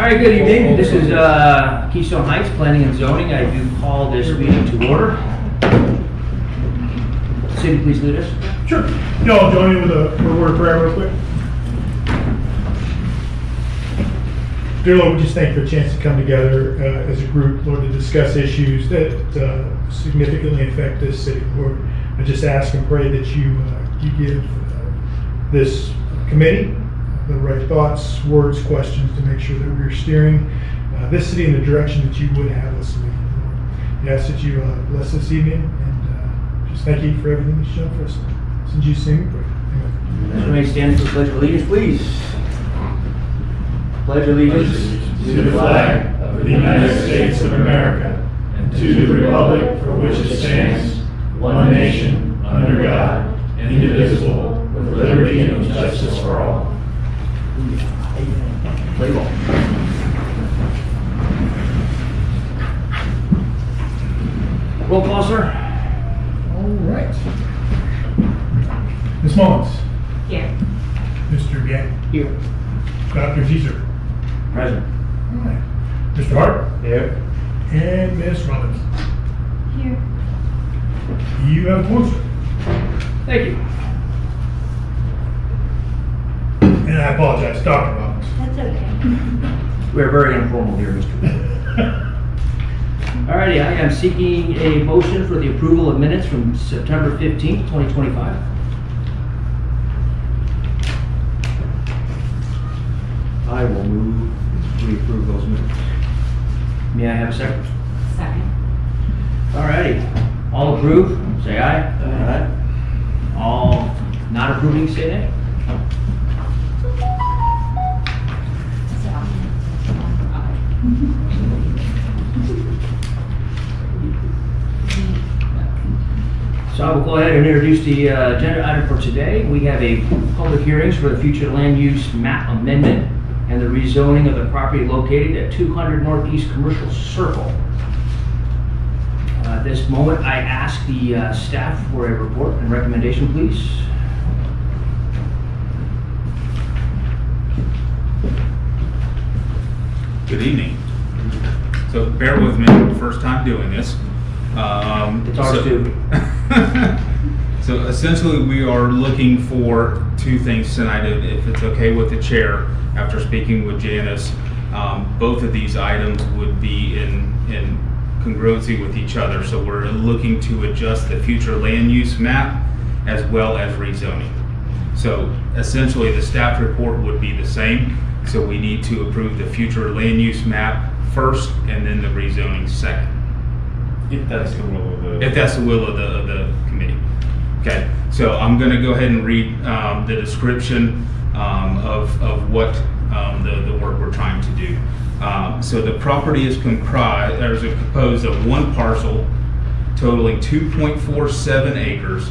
right, good evening. This is Keystone Heights Planning and Zoning. I do call this meeting to order. Cindy, please lead us. Sure. Y'all join me with a word of prayer real quick. Dear Lord, we just thank you for a chance to come together as a group, Lord, to discuss issues that significantly affect this city. Lord, I just ask and pray that you give this committee the right thoughts, words, questions to make sure that we're steering this city in the direction that you would have us lead. Lord, we ask that you bless this evening and just thank you for everything you've shown for us. It's in Jesus' name we pray. Amen. Somebody stand for the Pledge of Allegiance, please. Pledge allegiance to the flag of the United States of America and to the republic for which it stands, one nation, under God, indivisible, with liberty and justice for all. Play ball. Roll call, sir. All right. Ms. Mullins. Here. Mr. Gang. Here. Dr. Zeser. Present. All right. Mr. Hart. Here. And Ms. Robbins. Here. You have a point, sir. Thank you. And I apologize, Dr. Robbins. That's okay. We're very informal here, Mr. Alrighty, I am seeking a motion for the approval of minutes from September 15th, 2025. I will move we approve those minutes. May I have a second? Second. Alrighty, all approve, say aye. Aye. All not approving, say nay. So I will go ahead and introduce the agenda item for today. We have a public hearings for the future land use map amendment and the rezoning of the property located at 200 Northeast Commercial Circle. At this moment, I ask the staff for a report and recommendation, please. Good evening. So bear with me, first time doing this. It's ours too. So essentially we are looking for two things tonight, if it's okay with the chair, after speaking with Janice. Both of these items would be in congruency with each other. So we're looking to adjust the future land use map as well as rezoning. So essentially the staff report would be the same. So we need to approve the future land use map first and then the rezoning second. If that's the will of the... If that's the will of the committee. Okay, so I'm going to go ahead and read the description of what the work we're trying to do. So the property is composed of one parcel totaling 2.47 acres.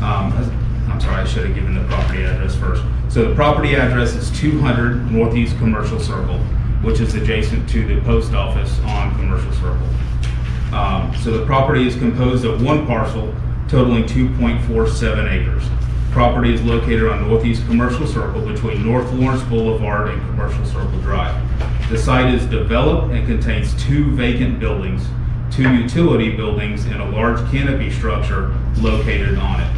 I'm sorry, I should have given the property address first. So the property address is 200 Northeast Commercial Circle, which is adjacent to the post office on Commercial Circle. So the property is composed of one parcel totaling 2.47 acres. Property is located on Northeast Commercial Circle between North Lawrence Boulevard and Commercial Circle Drive. The site is developed and contains two vacant buildings, two utility buildings, and a large canopy structure located on it.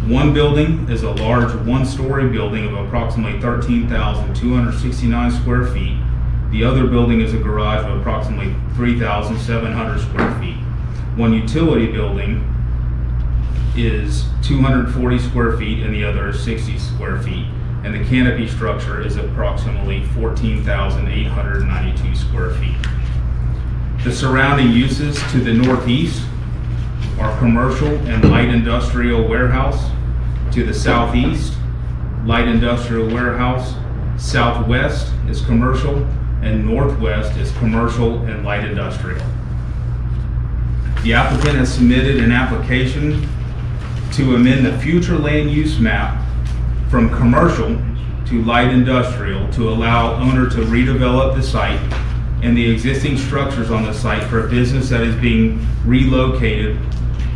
One building is a large one-story building of approximately 13,269 square feet. The other building is a garage of approximately 3,700 square feet. One utility building is 240 square feet and the other is 60 square feet. And the canopy structure is approximately 14,892 square feet. The surrounding uses to the northeast are commercial and light industrial warehouse. To the southeast, light industrial warehouse. Southwest is commercial, and northwest is commercial and light industrial. The applicant has submitted an application to amend the future land use map from commercial to light industrial to allow owner to redevelop the site and the existing structures on the site for a business that is being relocated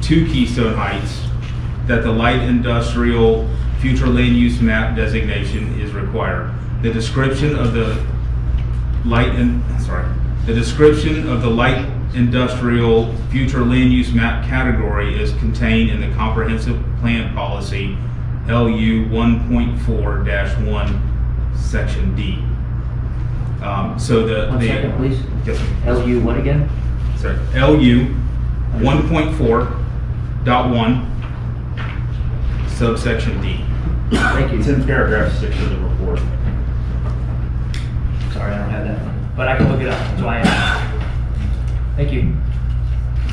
to Keystone Heights, that the light industrial future land use map designation is required. The description of the the description of the light industrial future land use map category is contained in the comprehensive plan policy LU 1.4-1 section D. So the One second, please. Yes, sir. LU what again? Sorry, LU 1.4.1 subsection D. Thank It's you. in paragraph 6 of the report. Sorry, I don't have that one, but I can look it up, that's why I asked. Thank you.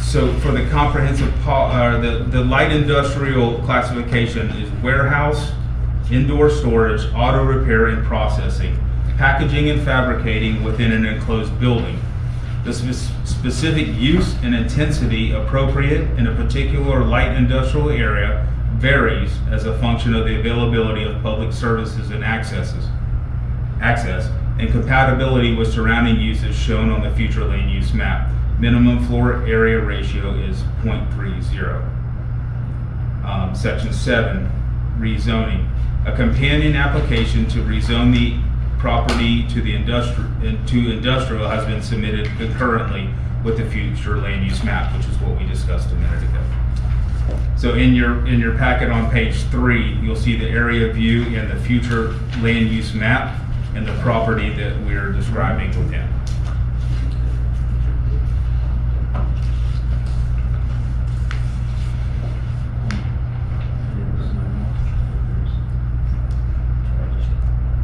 So for the comprehensive, the light industrial classification is warehouse, indoor storage, auto repair and processing, packaging and fabricating within an enclosed building. The specific use and intensity appropriate in a particular light industrial area varies as a function of the availability of public services and access and compatibility with surrounding uses shown on the future land use map. Minimum floor area ratio is 0.30. Section 7, rezoning. A companion application to rezone the property to industrial has been submitted concurrently with the future land use map, which is what we discussed a minute ago. So in your packet on page 3, you'll see the area view and the future land use map and the property that we're describing within.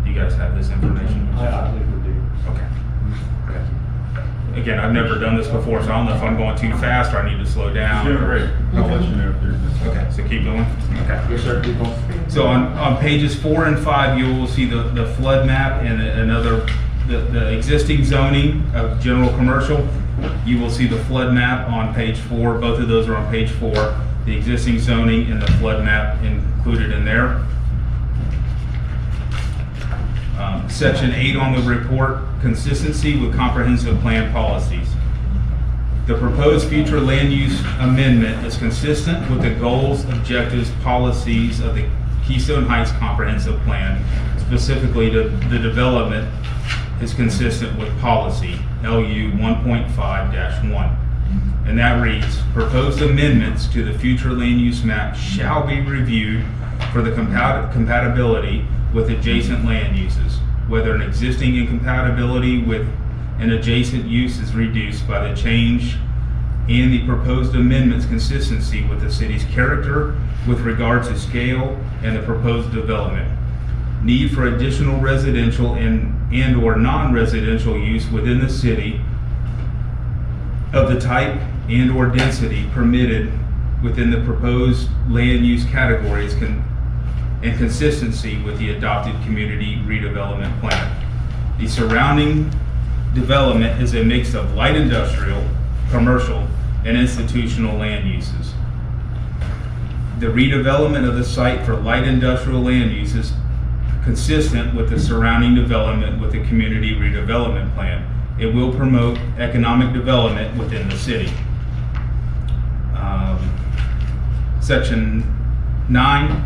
Do you guys have this information? I think we do. Okay. Again, I've never done this before, so I don't know if I'm going too fast or I need to slow down. Doing great. I'll let you know if there's. Okay, so keep going. Okay. Yes, sir, keep going. So on pages 4 and 5, you will see the flood map and the existing zoning of general commercial. You will see the flood map on page 4. Both of those are on page 4. The existing zoning and the flood map included in there. Section 8 on the report, consistency with comprehensive plan policies. The proposed future land use amendment is consistent with the goals, objectives, policies of the Keystone Heights Comprehensive Plan. Specifically, the development is consistent with policy LU 1.5-1. And that reads, proposed amendments to the future land use map shall be reviewed for the compatibility with adjacent land uses, whether an existing incompatibility with an adjacent use is reduced by the change and the proposed amendment's consistency with the city's character with regard to scale and the proposed development. Need for additional residential and or non-residential use within the city of the type and or density permitted within the proposed land use categories and consistency with the adopted community redevelopment plan. The surrounding development is a mix of light industrial, commercial, and institutional land uses. The redevelopment of the site for light industrial land use is consistent with the surrounding development with the community redevelopment plan. It will promote economic development within the city. Section 9,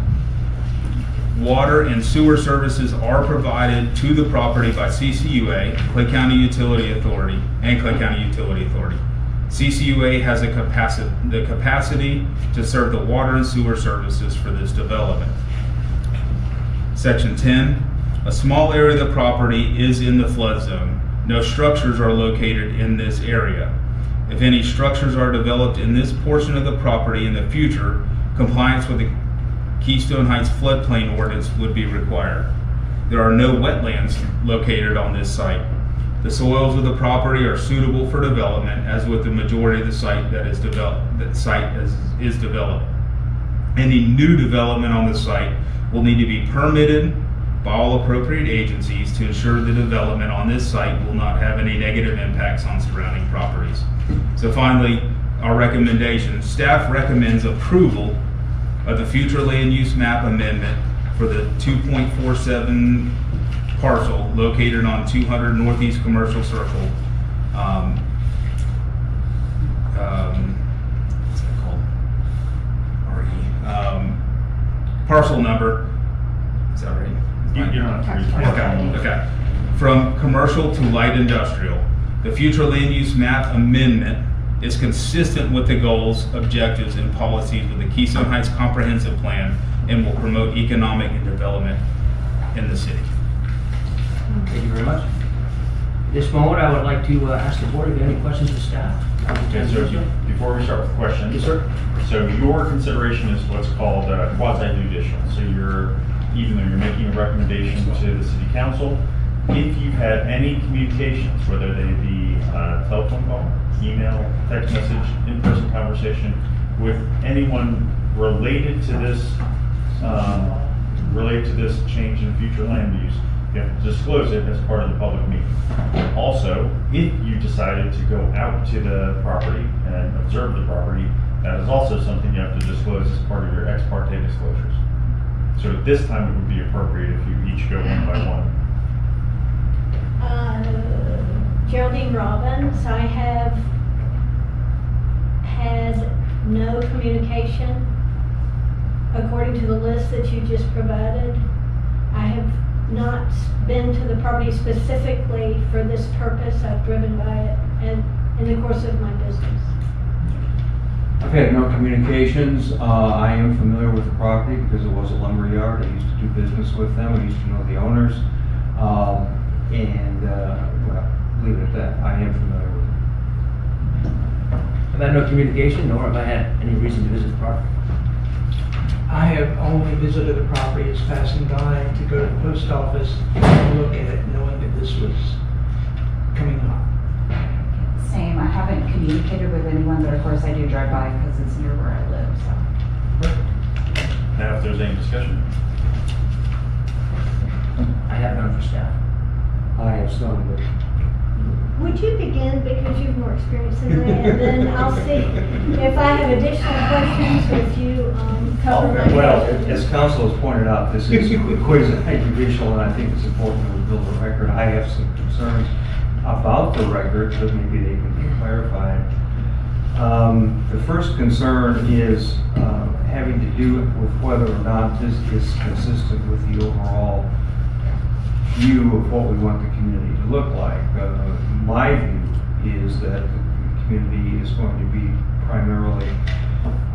water and sewer services are provided to the property by CCUA, Clay County Utility Authority, and Clay County Utility Authority. CCUA has the capacity to serve the water and sewer services for this development. Section 10, a small area of the property is in the flood zone. No structures are located in this area. If any structures are developed in this portion of the property in the future, compliance with the Keystone Heights floodplain ordinance would be required. There are no wetlands located on this site. The soils of the property are suitable for development, as with the majority of the site that is developed. Any new development on the site will need to be permitted by all appropriate agencies to ensure the development on this site will not have any negative impacts on surrounding properties. So finally, our recommendation, staff recommends approval of the future land use map amendment for the 2.47 parcel located on 200 Northeast Commercial Circle. What's that called? Parcel number, is that right? You're not. Okay. from commercial to light industrial. The future land use map amendment is consistent with the goals, objectives, and policies of the Keystone Heights Comprehensive Plan and will promote economic and development in the city. Thank you very much. At this moment, I would like to ask the board if you have any questions of staff. Yes, sir. Before we start with questions. Yes, sir. So your consideration is what's called quasi-judicial. So even though you're making a recommendation to the city council, if you've had any communications, whether they be telephone call, email, text message, in-person conversation with anyone related to this change in future land use, you have to disclose it as part of the public meeting. Also, if you decided to go out to the property and observe the property, that is also something you have to disclose as part of your ex parte disclosures. So at this time, it would be appropriate if you each go one by one. Geraldine Robbins, I have had no communication according to the list that you just provided. I have not been to the property specifically for this purpose. I've driven by it and in the course of my business. I've had no communications. I am familiar with the property because it was a lumber yard. I used to do business with them. I used to know the owners. Well, leave it at that. I am familiar with it. I've had no communication, nor have I had any reason to visit the property. I have only visited the property as passing by to go to the post office and look at it, knowing that this was coming up. Same, I haven't communicated with anyone, but of course I do drive by because it's near where I live, so. Now, if there's any discussion. I have none for staff. I have some, but Would you begin, because you have more experience than I, and then I'll see if I have additional questions or if you cover my well, questions. as council has pointed out, this is quasi-judicial, and I think it's important that we build a record. I have some concerns about the record, but maybe they can be clarified. The first concern is having to do with whether or not this is consistent with the overall view of what we want the community to look like. My view is that the community is going to be primarily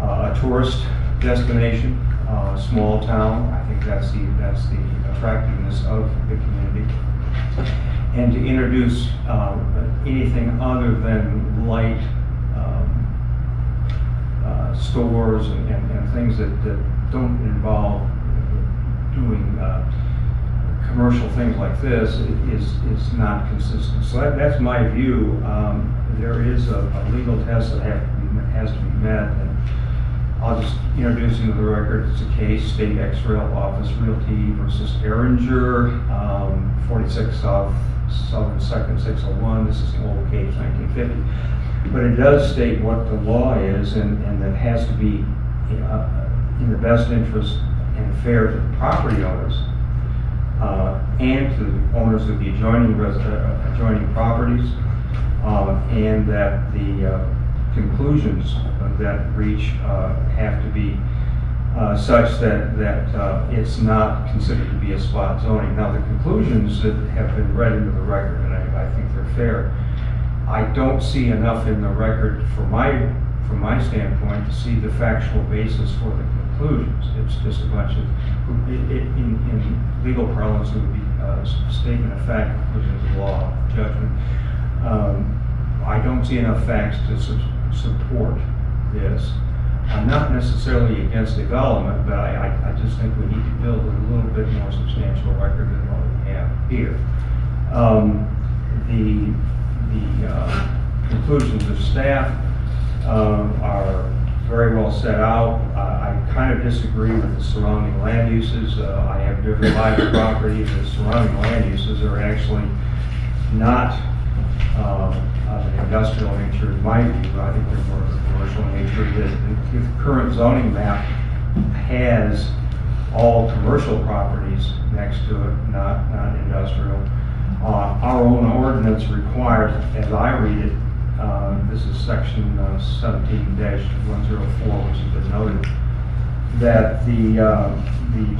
a tourist destination, a small town. I think that's the attractiveness of the community. And to introduce anything other than light stores and things that don't involve doing commercial things like this is not consistent. So that's my view. There is a legal test that has to be met, and I'll just introduce into the record. It's a case, State X-Rail Office Realty versus Erringer, 46 South Southern 2nd 601. This is an old case, 1950. But it does state what the law is, and that has to be in the best interest and fair to the property owners and to the owners of the adjoining properties, and that the conclusions that reach have to be such that it's not considered to be a spot zoning. Now, the conclusions that have been read into the record, and I think they're fair, I don't see enough in the record from my standpoint to see the factual basis for the conclusions. It's just a bunch of, in legal parlance, it would be a statement of fact, conclusions of law, judgment. I don't see enough facts to support this. I'm not necessarily against development, but I just think we need to build a little bit more substantial record than what we have here. The conclusions of staff are very well set out. I kind of disagree with the surrounding land uses. I have driven by the property. The surrounding land uses are actually not of an industrial nature in my view. I think they're more of a commercial nature. The current zoning map has all commercial properties next to it, not industrial. Our own ordinance requires, as I read it, this is section 17-104, which has been noted, that the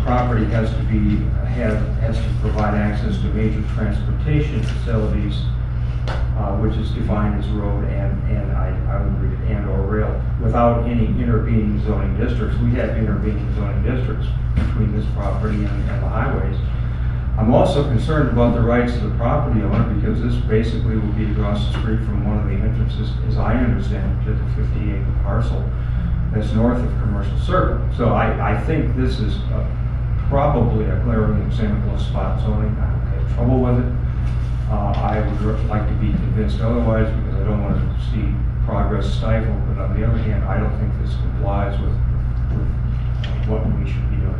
property has to provide access to major transportation facilities, which is defined as road and I would read it, and or rail, without any intervening zoning districts. We have intervening zoning districts between this property and the highways. I'm also concerned about the rights of the property owner, because this basically will be across the street from one of the entrances, as I understand, to the 50-acre parcel that's north of Commercial Circle. So I think this is probably a glaring example of spot zoning. I don't have trouble with it. I would like to be convinced otherwise, because I don't want to see progress stifled. But on the other hand, I don't think this complies with what we should be doing.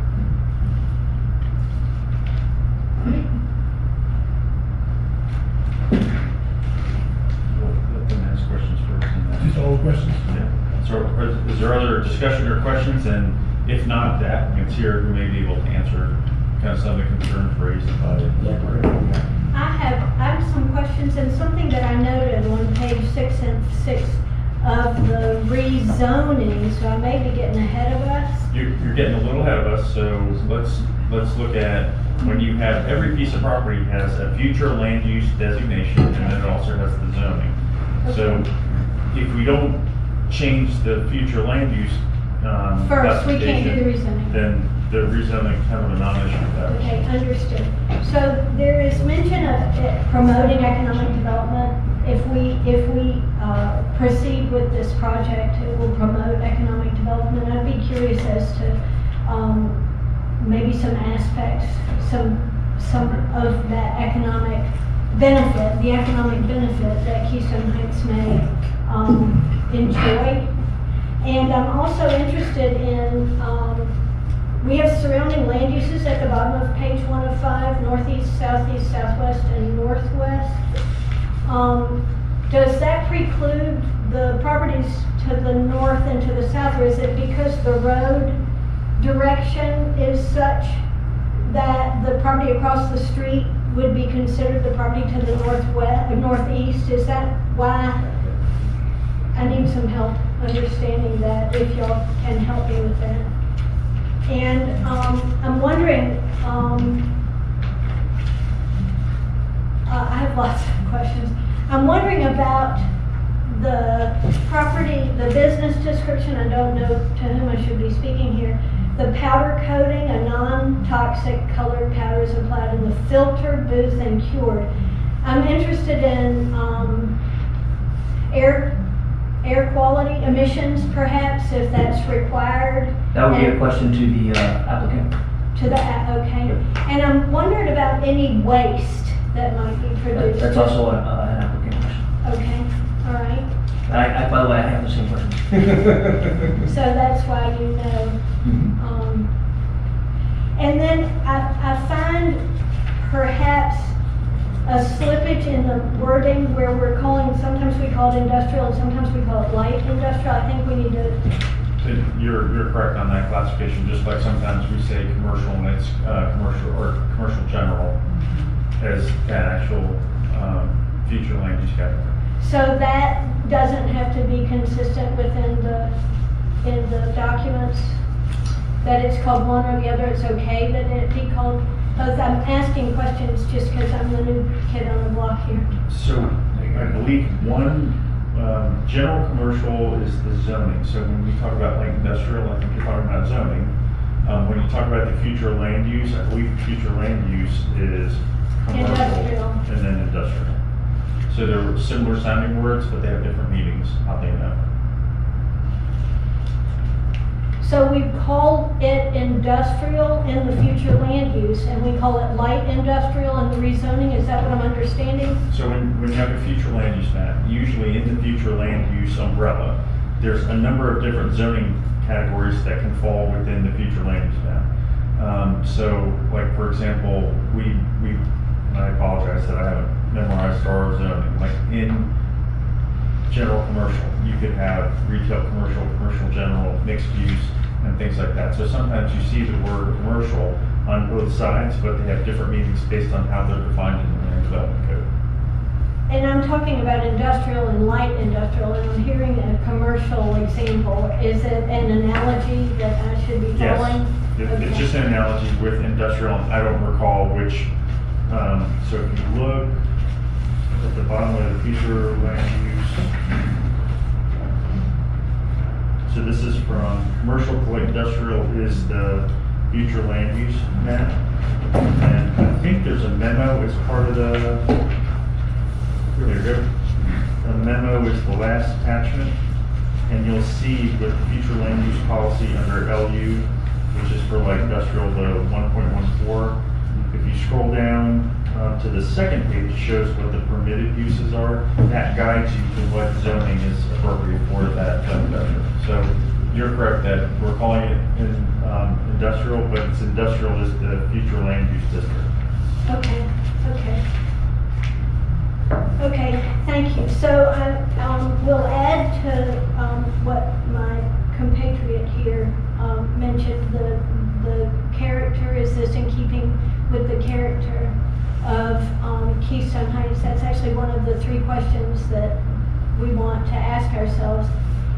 Let them ask questions first. and then- Just all the questions. Yeah. So is there other discussion or questions? And if not, the applicants here who may be able to answer kind of some of the concerns raised by the I have some questions, and something that I noted on page 6 and 6 of the rezoning, so I may be getting ahead of us. You're getting a little ahead of us, so let's look at when you have every piece of property has a future land use designation, and then it also has the zoning. So if we don't change the future land use First, we can't do the classification, rezoning. then the rezoning is kind of a non-issue for that. Okay, understood. So there is mention of promoting economic development. If we proceed with this project, it will promote economic development. I'd be curious as to maybe some aspects, some of that economic benefit, the economic benefit that Keystone Heights may enjoy. And I'm also interested in, we have surrounding land uses at the bottom of page 1 of 5, northeast, southeast, southwest, and northwest. Does that preclude the properties to the north and to the south, or is it because the road direction is such that the property across the street would be considered the property to the northwest, or northeast? Is that why? I need some help understanding that, if y'all can help me with that. And I'm wondering, I have lots of questions. I'm wondering about the property, the business description. I don't know to whom I should be speaking here. The powder coating, a non-toxic colored powder is applied in the filtered, booth, and cured. I'm interested in air quality emissions, perhaps, if that's required. That would be a And- question to the applicant. Okay. And I'm wondering about any waste that might be produced. That's also an applicant question. Okay, all right. By the way, I have the same question. So that's why you know. And then I find perhaps a slippage in the wording where we're calling, sometimes we call it industrial and sometimes we call it light industrial. I think we need to, You're correct on that classification, just like sometimes we say commercial and it's commercial or commercial general as an actual future land use category. so that doesn't have to be consistent within in the documents, that it's called one or the other. It's okay that it be called both. I'm asking questions just because I'm the new kid on the block here. So I believe one, general commercial is the zoning. So when we talk about light industrial, I think you're talking about zoning. When you talk about the future land use, I believe the future land use is commercial Industrial. and then industrial. So they're similar sounding words, but they have different meanings, oddly enough. So we call it industrial in the future land use, and we call it light industrial in the rezoning. Is that what I'm understanding? So when you have a future land use map, usually in the future land use umbrella, there's a number of different zoning categories that can fall within the future land use map. So like, for example, and I apologize that I haven't memorized our zoning, like in general commercial, you could have retail commercial, commercial general, mixed use, and things like that. So sometimes you see the word commercial on both sides, but they have different meanings based on how they're defined in the land development code. And I'm talking about industrial and light industrial, and I'm hearing a commercial example. Is it an analogy that I should be following? Yes, it's Okay. just an analogy with industrial. I don't recall which, so if you look at the bottom of the future land use. So this is from commercial to light industrial is the future land use map. And I think there's a memo as part of the, there you go. The memo is the last attachment. And you'll see with future land use policy under LU, which is for like industrial, the 1.14. If you scroll down to the second page, it shows what the permitted uses are. That guides you to what zoning is appropriate for that industrial. So you're correct that we're calling it industrial, but it's industrial is the future land use district. Okay, okay. Okay, thank you. So I will add to what my compatriot here mentioned, the character. Is this in keeping with the character of Keystone Heights? That's actually one of the 3 questions that we want to ask ourselves.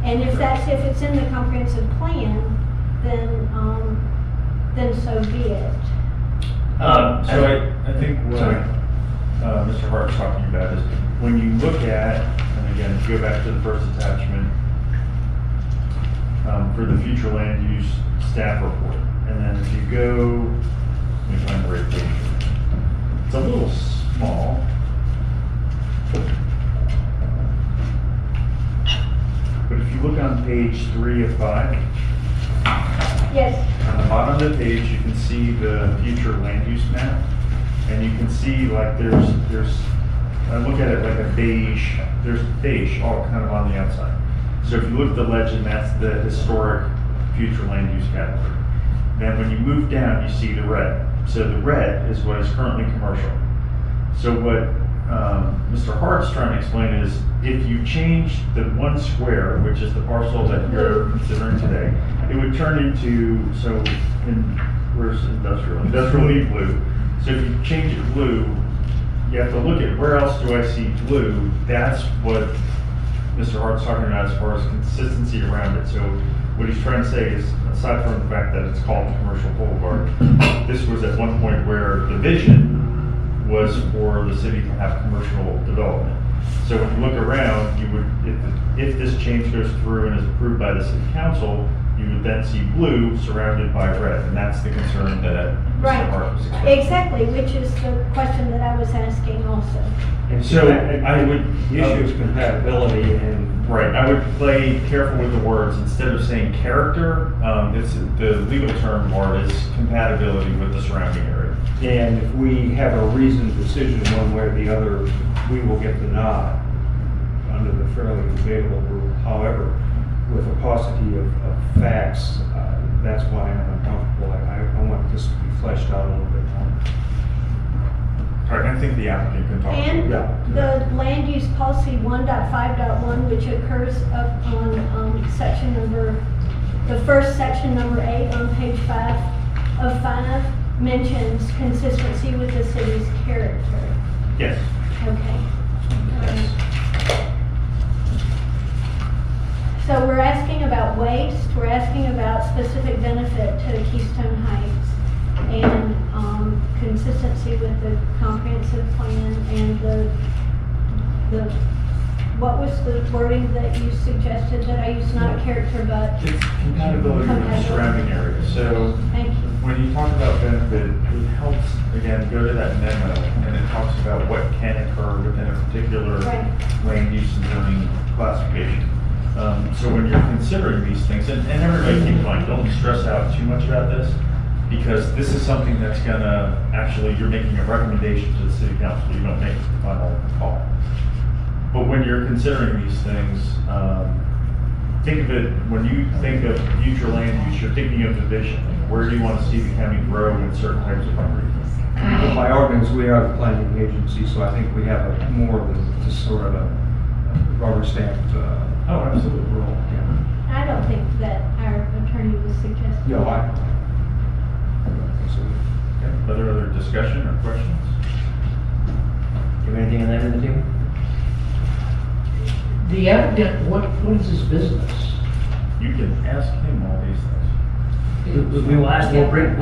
And if it's in the comprehensive plan, then so be it. So I think what Mr. Hart's talking about is when you look at, and again, if you go back to the first attachment, for the future land use staff report, and then if you go, let me find the right page. It's a little small. But if you look on page 3 of 5, Yes. on the bottom of the page, you can see the future land use map, and you can see like there's I look at it like a beige. There's beige all kind of on the outside. So if you look at the legend, that's the historic future land use category. Then when you move down, you see the red. So the red is what is currently commercial. So what Mr. Hart's trying to explain is if you change the 1 square, which is the parcel that you're considering today, it would turn into, where's industrial? Industrial leaf blue. So if you change it blue, you have to look at where else do I see blue. That's what Mr. Hart's talking about as far as consistency around it. So what he's trying to say is, aside from the fact that it's called the commercial boulevard, this was at one point where the vision was for the city to have commercial development. So when you look around, you would, if this change goes through and is approved by the city council, you would then see blue surrounded by red, and that's the concern that Mr. Hart was expressing. Exactly, which is the question that I was asking also. And So I would, the issue is compatibility and. Right, I would play careful with the words. Instead of saying character, it's the legal term more is compatibility with the surrounding area. And if we have a reasoned decision one way or the other, we will get the nod under the fairly debatable rule. However, with a paucity of facts, that's why I'm uncomfortable. I want this to be fleshed out a little bit more. All right, I think the applicant can talk. And Yeah. the land use policy 1.5.1, which occurs up on section number, the first section number 8 on page 5 of 5, mentions consistency with the city's character. Yes. Okay. So we're asking about waste, we're asking about specific benefit to Keystone Heights, and consistency with the comprehensive plan, and what was the wording that you suggested that I used, not character, but, It's compatibility with the surrounding area. So thank you. when you talk about benefit, it helps, again, go to that memo, and it talks about what can occur within a particular Right. land use and zoning classification. So when you're considering these things, and everybody keep in mind, don't stress out too much about this, because this is something that's gonna, actually, you're making a recommendation to the city council, you don't make the final call. But when you're considering these things, think of it, when you think of future land use, you're thinking of the vision. Where do you want to see the county grow in certain types of property? But by ordinance, we are the planning agency, so I think we have a more than just sort of a rubber stamped. Oh, absolutely. Rule. Yeah. I don't think that our attorney was suggesting. No, I. Okay, other discussion or questions? Do you have anything on that in the table? The applicant, what is his business? You can ask him all these things. We will ask, we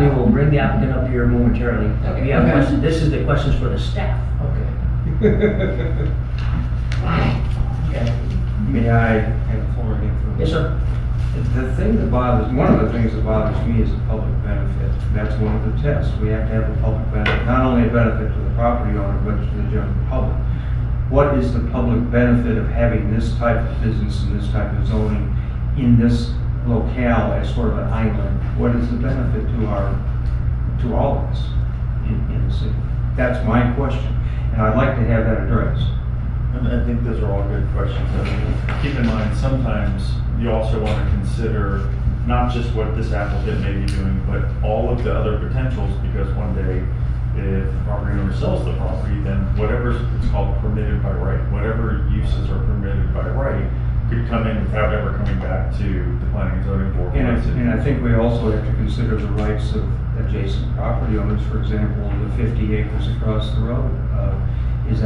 will bring the applicant up here momentarily. Okay. We have Okay. questions, this is the questions for the staff. Okay. Okay. May I have the floor again for a minute? Yes, sir. The thing that bothers, one of the things that bothers me is the public benefit. That's one of the tests. We have to have a public benefit, not only a benefit to the property owner, but to the general public. What is the public benefit of having this type of business and this type of zoning in this locale as sort of an island? What is the benefit to all of us in the city? That's my question, and I'd like to have that addressed. And I think those are all good questions. I mean, keep in mind, sometimes you also want to consider not just what this applicant may be doing, but all of the other potentials, because one day, if the property owner sells the property, then whatever it's called permitted by right, whatever uses are permitted by right, could come in without ever coming back to the planning and zoning board. And I think we also have to consider the rights of adjacent property owners, for example, the 50 acres across the road. Is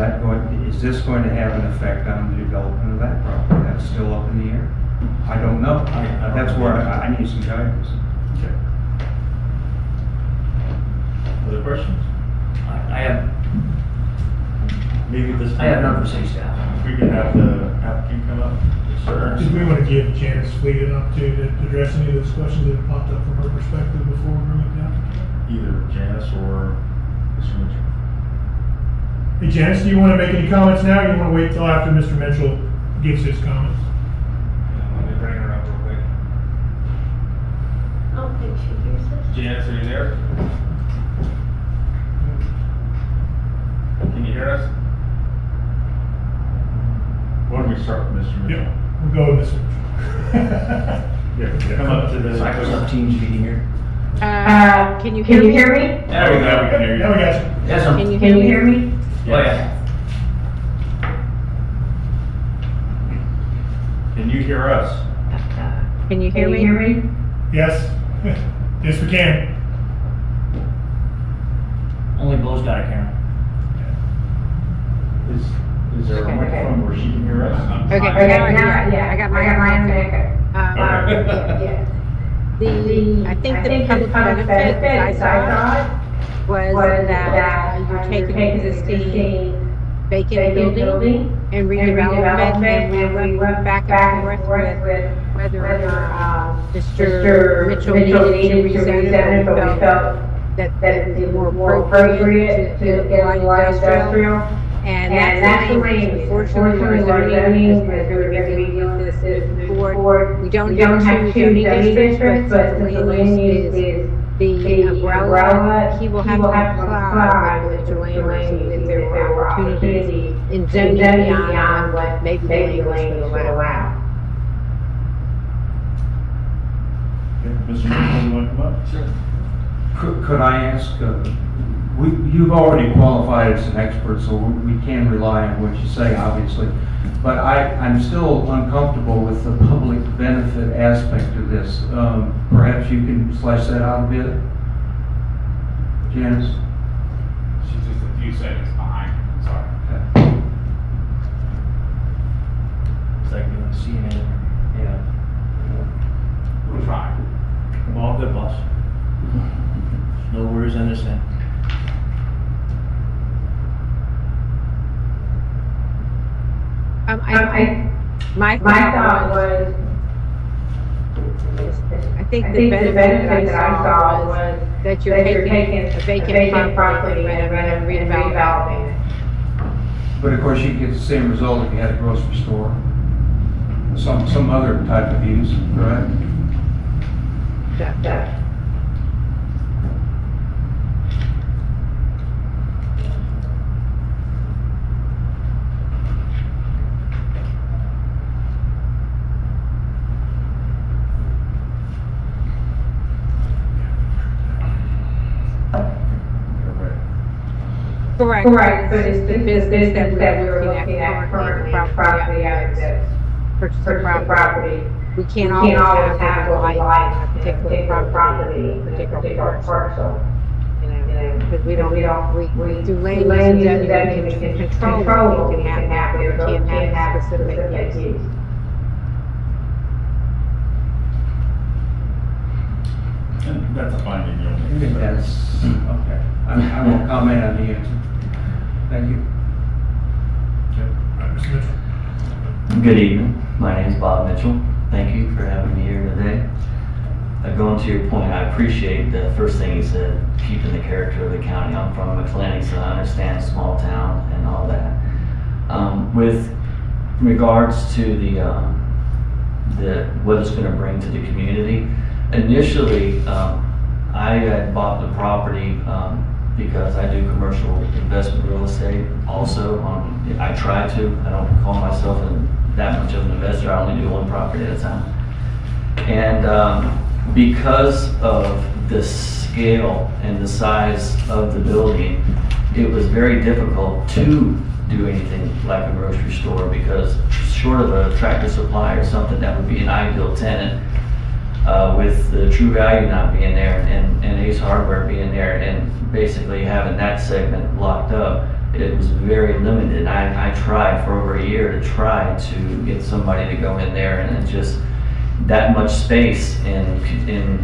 this going to have an effect on the development of that property? That's still up in the air. I don't know. That's where I need some guidance. Okay. Other questions? I have Maybe this. I have none for city staff. We can have the applicant come up. Sure. Did we want to give Janice Fleet an opportunity to address any of those questions that have popped up from her perspective before we bring it down? Either Janice or Mr. Mitchell. Hey Janice, do you want to make any comments now, or you want to wait till after Mr. Mitchell gives his comments? Let me bring her up real quick. I don't think she hears us. Janice, are you there? Can you hear us? Why don't we start with Mr. Mitchell? Yep, we'll go with Mr. Mitchell. Yeah, come up to the. Microsoft Teams meeting here. Can you hear me? There we Now we go. can hear you. Now we got you. Yes, Can you sir. hear me? Oh, yeah. Can you hear us? Can you hear me? Yes, yes we can. Only Bo's got a camera. Is there a Okay. microphone where she can hear us? Okay, yeah, I got my echo. I think the public benefit that I saw was that you're taking an existing vacant building and redevelopment, and we went back and forth with whether or not Mr. Mitchell needed to rezone it, but we felt that it would be more appropriate to get light industrial. And that's the range. Unfortunately, our zoning, because we're going to be dealing with this before, we don't have two zoning districts, but since the land use is the umbrella, he will have to comply with the land use if there were opportunities in zoning beyond what maybe the land use would allow. Okay, Mr. Mitchell, you want to come up? Sure. Could I ask, you've already qualified as an expert, so we can rely on what you say, obviously. But I'm still uncomfortable with the public benefit aspect of this. Perhaps you can flesh that out a bit? Janice? She's just a few seconds behind. Sorry. It's like doing CNN. Yeah. We're trying. All good, boss. No worries on this end. My thought was, I think the benefit that I saw was that you're taking a vacant property and redeveloping it. But of course, you get the same result if you had a grocery store, some other type of use, correct? Correct, but it's the business that we're looking at currently, property out there. Purchase of property. We can't always have what we like on a particular property, particular parcel. Because we do land use and zoning, we can control what we can have there, but we can't have specific use. And that's a finding you'll I make. think that's, okay. I won't comment on the answer. Thank you. Okay. All right, Mr. Mitchell. Good evening. My name is Bob Mitchell. Thank you for having me here today. Going to your point, I appreciate the first thing you said, keeping the character of the county. I'm from McClenny, so I understand small town and all that. With regards to the what it's going to bring to the community, initially I had bought the property because I do commercial investment real estate. Also, I try to. I don't call myself that much of an investor. I only do one property at a time. And because of the scale and the size of the building, it was very difficult to do anything like a grocery store, because short of a Tractor Supply or something that would be an ideal tenant, with the True Value not being there and Ace Hardware being there and basically having that segment locked up, it was very limited. I tried for over a year to try to get somebody to go in there, and it just, that much space in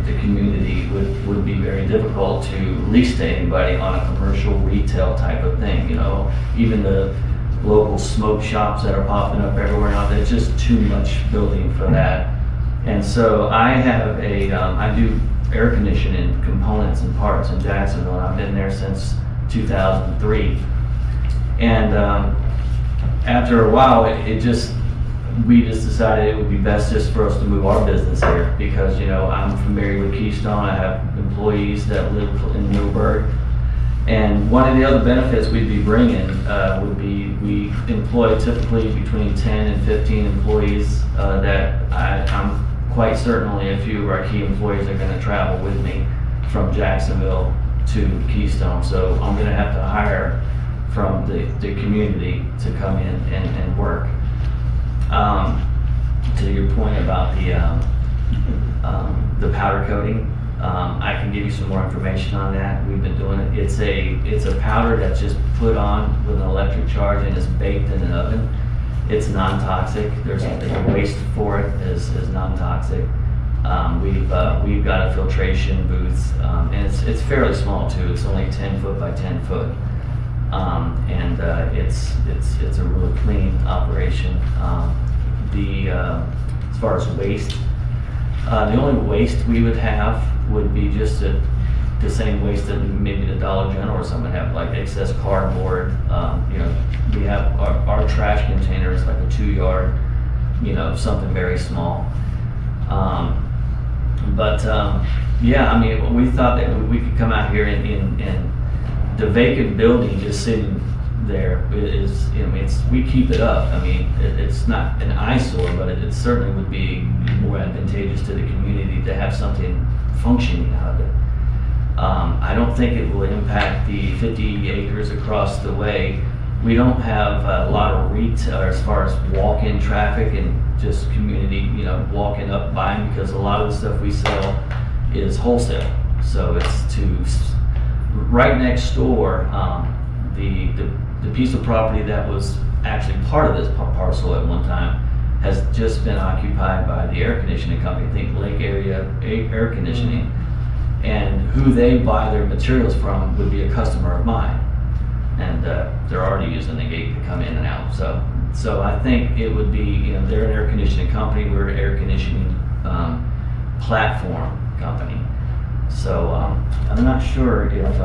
the community would be very difficult to lease to anybody on a commercial retail type of thing. You know, even the local smoke shops that are popping up everywhere now, there's just too much building for that. And so I have I do air conditioning components and parts in Jacksonville, and I've been there since 2003. And after a while, we just decided it would be best just for us to move our business here, because, you know, I'm familiar with Keystone. I have employees that live in Newburgh. And one of the other benefits we'd be bringing would be, we employ typically between 10 and 15 employees that I'm quite certainly a few of our key employees are going to travel with me from Jacksonville to Keystone. So I'm going to have to hire from the community to come in and work. To your point about the powder coating, I can give you some more information on that. We've been doing it. It's a powder that's just put on with an electric charge and is baked in an oven. It's non-toxic. There's a waste for it is non-toxic. We've got a filtration booth, and it's fairly small too. It's only 10 foot by 10 foot. And it's a really clean operation. As far as waste, the only waste we would have would be just the same waste that maybe the Dollar General or something have, like excess cardboard. You know, we have our trash container is like a 2-yard, you know, something very small. Yeah, I mean, we thought that we could come out here and the vacant building just sitting there is, you know, we keep it up. I mean, it's not an eyesore, but it certainly would be more advantageous to the community to have something functioning out of it. I don't think it will impact the 50 acres across the way. We don't have a lot of retail as far as walk-in traffic and just community, you know, walking up buying, because a lot of the stuff we sell is wholesale. So it's to right next door, the piece of property that was actually part of this parcel at one time has just been occupied by the air conditioning company, I think Lake Area Air Conditioning, and who they buy their materials from would be a customer of mine, and they're already using the gate to come in and out. So I think it would be, you know, they're an air conditioning company, we're an air conditioning platform company. So I'm not sure if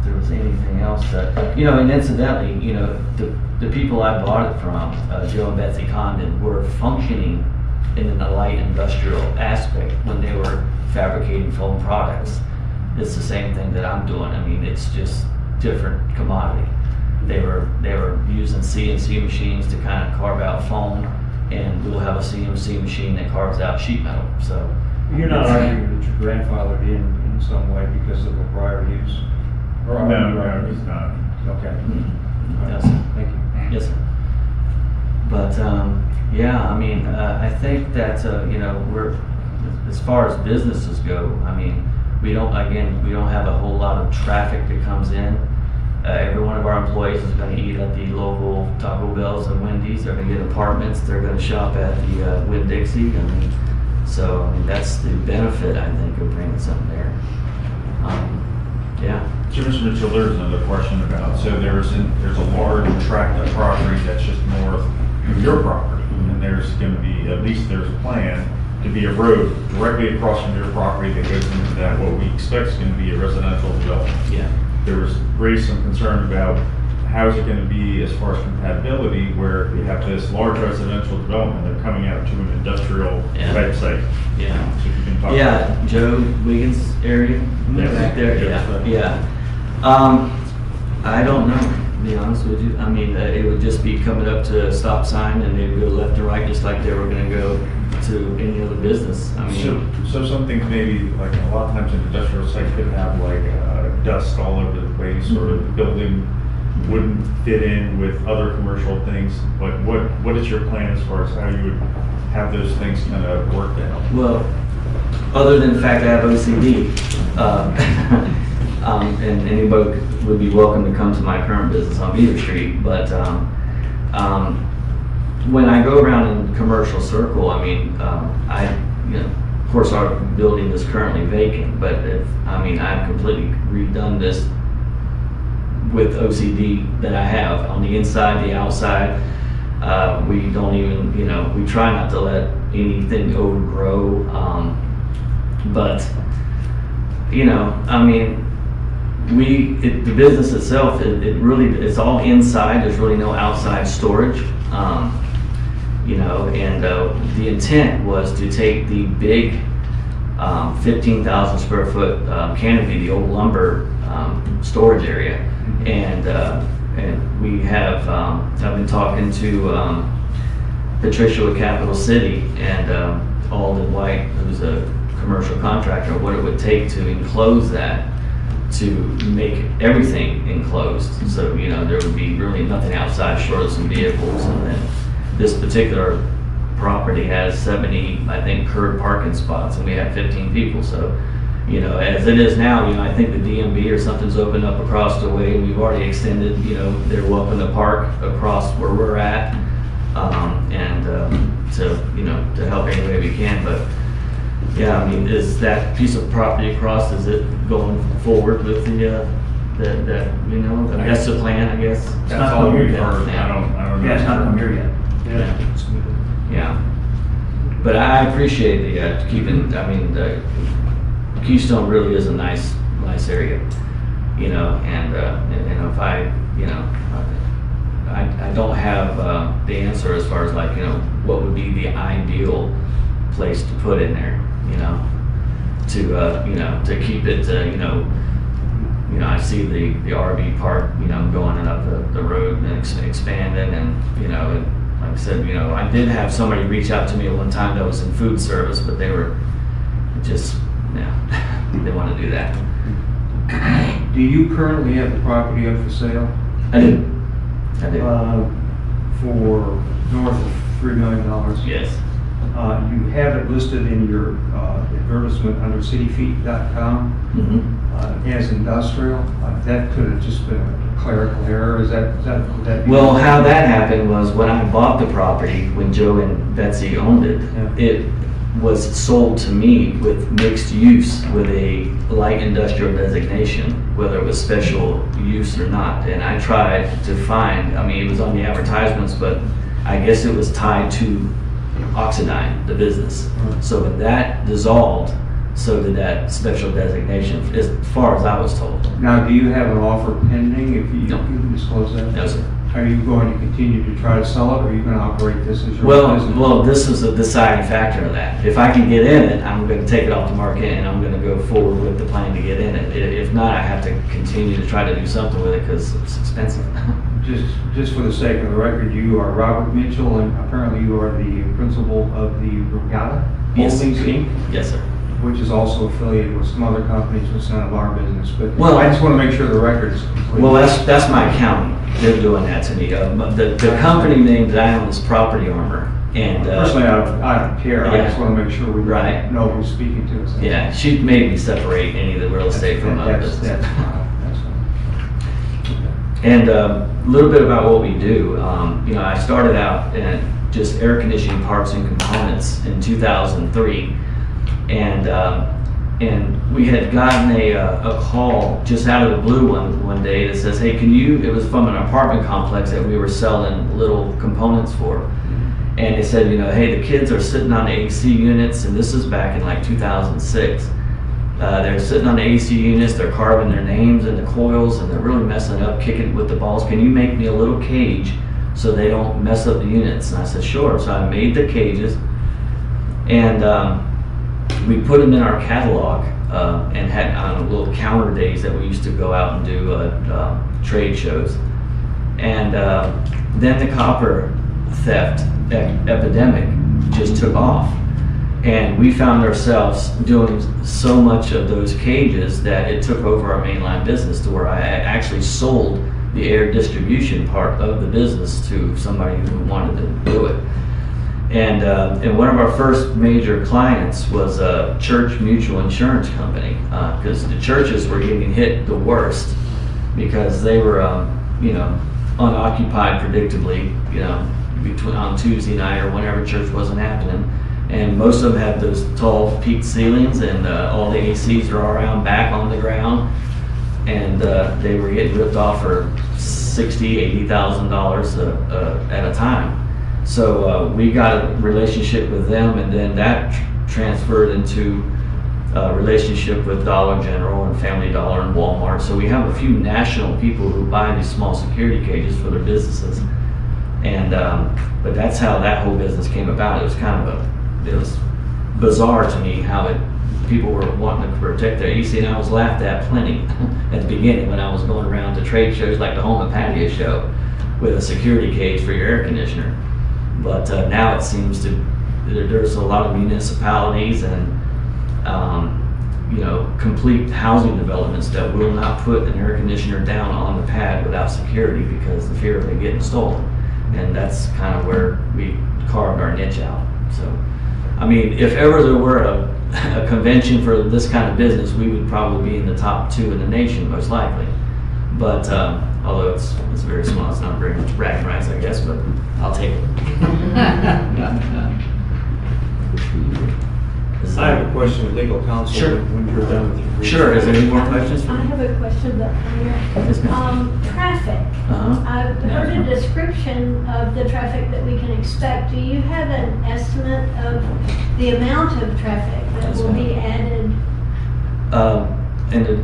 there was anything else that, you know, and incidentally, you know, the people I bought it from, Joe and Betsy Condon, were functioning in a light industrial aspect when they were fabricating foam products. It's the same thing that I'm doing. I mean, it's just different commodity. They were using CNC machines to kind of carve out foam, and we'll have a CNC machine that carves out sheet metal. So You're not arguing that your grandfather in some way because of a prior use? No, he's not. Okay. Yes, sir. Thank you. Yes, sir. But yeah, I mean, I think that you know, we're, as far as businesses go, I mean, we don't have a whole lot of traffic that comes in. Every one of our employees is going to eat at the local Taco Bells and Wendy's. They're going to get apartments. They're going to shop at the Winn-Dixie. So that's the benefit, I think, of bringing something there. Yeah. So, Mr. Mitchell, there's another question about, so there's a large tract of property that's just north of your property, and there's going to be, at least there's a plan to be a road directly across from your property that goes into that, what we expect is going to be a residential development. Yeah. There was raised some concern about how is it going to be as far as compatibility, where you have this large residential development, they're coming out to an industrial type site. Yeah. So if you can talk about Yeah, Joe Wiggins area back there. Yeah. I don't know, to be honest with you. I mean, it would just be coming up to a stop sign and they would go left and right just like they were going to go to any other business. I mean, so some things maybe, like a lot of times an industrial site could have like dust all over the place, or the building wouldn't fit in with other commercial things. But what is your plan as far as how you would have those things kind of worked out? well, other than the fact I have OCD, and anybody would be welcome to come to my current business on Beaver Street. But when I go around in commercial circle, I mean, of course, our building is currently vacant, but I've completely redone this with OCD that I have on the inside, the outside. We don't even, we try not to let anything overgrow. The business itself, it's all inside. There's really no outside storage. The intent was to take the big 15,000 square foot canopy, the old lumber storage area, and we have, I've been talking to Patricia with Capital City and Alden White, who's a commercial contractor, what it would take to enclose that, to make everything enclosed. So, there would be really nothing outside short of some vehicles. And then this particular property has 70, I think, curb parking spots, and we have 15 people. So, as it is now, I think the DMV or something's opened up across the way. We've already extended, they're welcome to park across where we're at, to help any way we can. But yeah, is that piece of property across, is it going forward with that's the plan, I guess? That's all we've heard. I don't know. Yeah, it's not come here yet. Yeah. But I appreciate the keeping, the Keystone really is a nice area, and if I don't have the answer as far as what would be the ideal place to put in there, to keep it, I see the RV park, going up the road and expanding, and, like I said, I did have somebody reach out to me at one time that was in food service, but they were just, they want to do that. Do you currently have the property up for sale? I do. For north of $3 million? Yes. You have it listed in your advertisement under cityfeet.com as industrial. That could have just been a clerical error. Would that be? Well, how that happened was when I bought the property, when Joe and Betsy owned it, it was sold to me with mixed use with a light industrial designation, whether it was special use or not. And I tried to find, it was on the advertisements, but I guess it was tied to Oxidine, the business. So when that dissolved, so did that special designation, as far as I was told. Now, do you have an offer pending, if you No. can disclose that? No, sir. Are you going to continue to try to sell it, or are you going to operate this as your business? Well, this is a deciding factor of that. If I can get in it, I'm going to take it off the market and I'm going to go forward with the plan to get in it. If not, I have to continue to try to do something with it because it's expensive. Just for the sake of the record, you are Robert Mitchell, and apparently you are the principal of the Regatta Holdings, Inc.? Yes, sir. Which is also affiliated with some other companies with some of our business. But Well, I just want to make sure the record is complete. Well, that's my accountant. They're doing that to me. The company name that I own is Property Armor. And personally, I don't care. I just want to make sure we Right. know who's speaking to us. yeah, she made me separate any of the real estate from my business. That's fine. And a little bit about what we do. You know, I started out in just air conditioning parts and components in 2003, and we had gotten a call just out of the blue one day that says, hey, it was from an apartment complex that we were selling little components for. And they said, you know, hey, the kids are sitting on the AC units, and this is back in like 2006. They're sitting on the AC units, they're carving their names in the coils, and they're really messing up, kicking with the balls. Can you make me a little cage so they don't mess up the units? And I said, sure. So I made the cages, and we put them in our catalog, and had little counter days that we used to go out and do trade shows. And then the copper theft epidemic just took off. And we found ourselves doing so much of those cages that it took over our mainline business, to where I actually sold the air distribution part of the business to somebody who wanted to do it. And one of our first major clients was a Church Mutual Insurance Company, because the churches were getting hit the worst because they were, unoccupied predictably, on Tuesday night or whenever church wasn't happening. And most of them had those tall peaked ceilings, and all the ACs are all around back on the ground, and they were getting ripped off for $60,000, $80,000 at a time. So we got a relationship with them, and then that transferred into a relationship with Dollar General and Family Dollar and Walmart. So we have a few national people who buy these small security cages for their businesses. And but that's how that whole business came about. It was bizarre to me how people were wanting to protect their AC, and I was laughed at plenty at the beginning when I was going around to trade shows like the Home and Patio Show with a security cage for your air conditioner. But now it seems there's a lot of municipalities and complete housing developments that will not put an air conditioner down on the pad without security because the fear of it getting stolen. And that's kind of where we carved our niche out. So, I mean, if ever there were a convention for this kind of business, we would probably be in the top 2 in the nation, most likely. But although it's very small, it's not very much bragging rights, I guess, but I'll take it. I have a question of legal counsel. Sure. When you're done with your brief. Sure. Is there any more questions for I me? have a question about Yes, ma'am. traffic. Uh-huh. I've heard a description of the traffic that we can expect. Do you have an estimate of the amount of traffic that Yes, will ma'am. be added?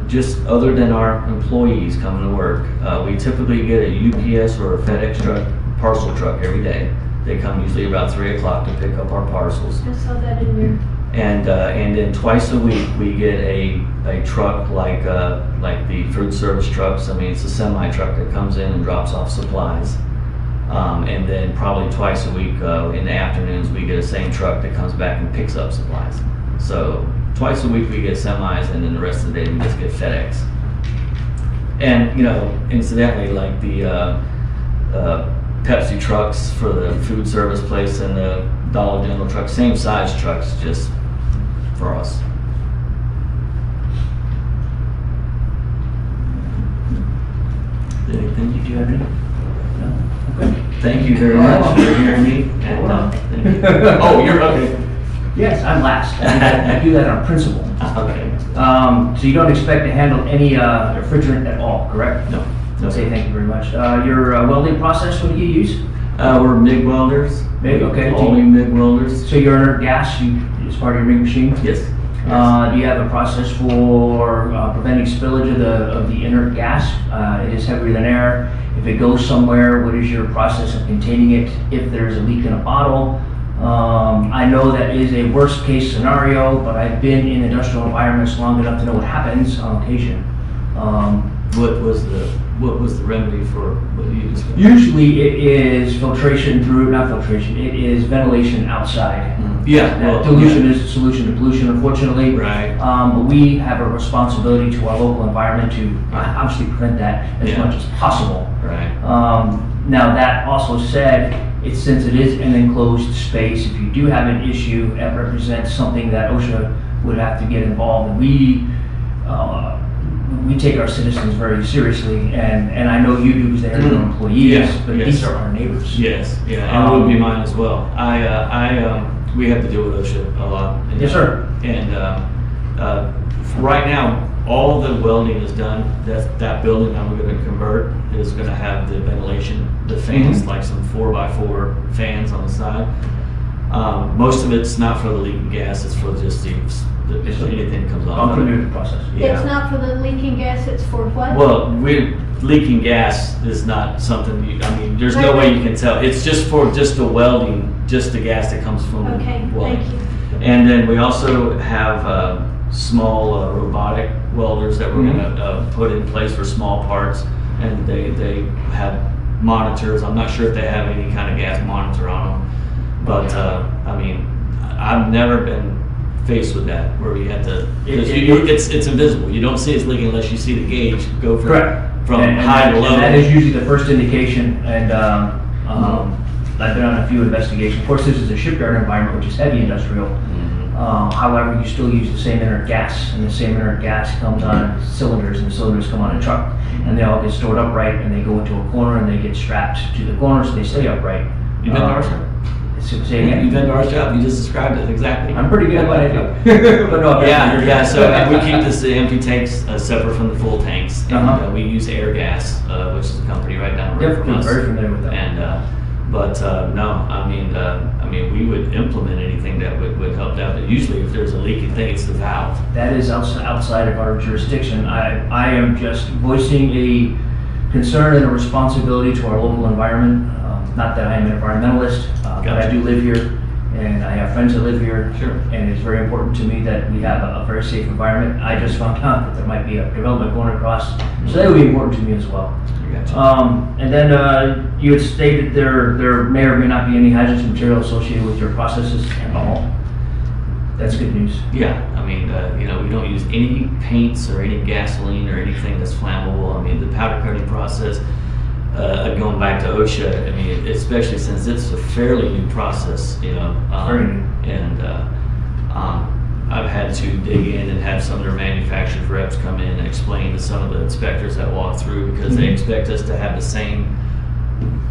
Just other than our employees coming to work, we typically get a UPS or a FedEx truck, parcel truck every day. They come usually about 3 o'clock to pick up our parcels. I saw that in your. And then twice a week we get a truck like the food service trucks. I mean, it's a semi truck that comes in and drops off supplies. And then probably twice a week in the afternoons we get a same truck that comes back and picks up supplies. So twice a week we get semis, and then the rest of the day we just get FedEx. And incidentally, like the Pepsi trucks for the food service place and the Dollar General trucks, same size trucks, just for us. Anything? Did you have any? No? Okay. Thank you very much for hearing me. And, thank you. Oh, you're okay. Yes, I'm last. I do that on principle. Okay. So you don't expect to handle any refrigerant at all, correct? No. Okay, thank you very much. Your welding process, what do you use? We're MIG welders. MIG, okay. Only MIG welders. So your inert gas is part of your MIG machine? Yes. Do you have a process for preventing spillage of the inert gas? It is heavier than air. If it goes somewhere, what is your process of containing it if there's a leak in a bottle? I know that is a worst case scenario, but I've been in industrial environments long enough to know what happens on occasion. What was the remedy for what you described? Usually it is not filtration, it is ventilation outside. Yeah. That dilution is the solution to pollution, unfortunately. Right. But we have a responsibility to our local environment to obviously prevent that as much as possible. Right. Now that also said, since it is an enclosed space, if you do have an issue, it represents something that OSHA would have to get involved. And we take our citizens very seriously, and I know you do because they're your employees, Yeah, but yes. these are our neighbors. Yes, yeah, and it would be mine as well. We have to deal with OSHA a lot. Yes, sir. And right now, all the welding is done. That building that we're going to convert is going to have the ventilation, the fans, like some 4x4 fans on the side. Most of it's not for the leaking gas, it's for just if anything comes Gone off. through the process. It's not for the leaking gas, it's for what? Well, leaking gas is not something, there's no way you can tell. It's just for the welding, just the gas that comes from the Okay, welding. thank you. And then we also have small robotic welders that we're gonna put in place for small parts. And they have monitors. I'm not sure if they have any kind of gas monitor on them. But, I've never been faced with that, where you have to, because it's invisible. You don't see it's leaking unless you see the gauge go from And high to low. And that is usually the first indication, and I've been on a few investigations. Of course, this is a shipyard environment, which is heavy industrial. However, you still use the same inert gas, and the same inert gas comes on cylinders, and the cylinders come on a truck, and they all get stored upright, and they go into a corner, and they get strapped to the corner, so they stay upright. You've been to our shop. Say again? You've been to our shop. You just described it exactly. I'm pretty good at what I do. But no, Yeah. So we keep the empty tanks separate from the full tanks, and we use Air Gas, which is a company right down the road from us. Very familiar with that. And we would implement anything that would help out. But usually, if there's a leaking thing, it's the valve. That is outside of our jurisdiction. I am just voicing a concern and a responsibility to our local environment. Not that I am an environmentalist, but I do live here, and I have friends that live here. Sure. And it's very important to me that we have a very safe environment. I just found out that there might be a development going across, so that would be important to me as well. Gotcha. And then you had stated there may or may not be any hazardous material associated with your processes at all. That's good news. Yeah, we don't use any paints or any gasoline or anything that's flammable. The powder coating process, going back to OSHA, especially since it's a fairly new process, Very new. And I've had to dig in and have some of their manufacturers reps come in and explain to some of the inspectors that walk through, because they expect us to have the same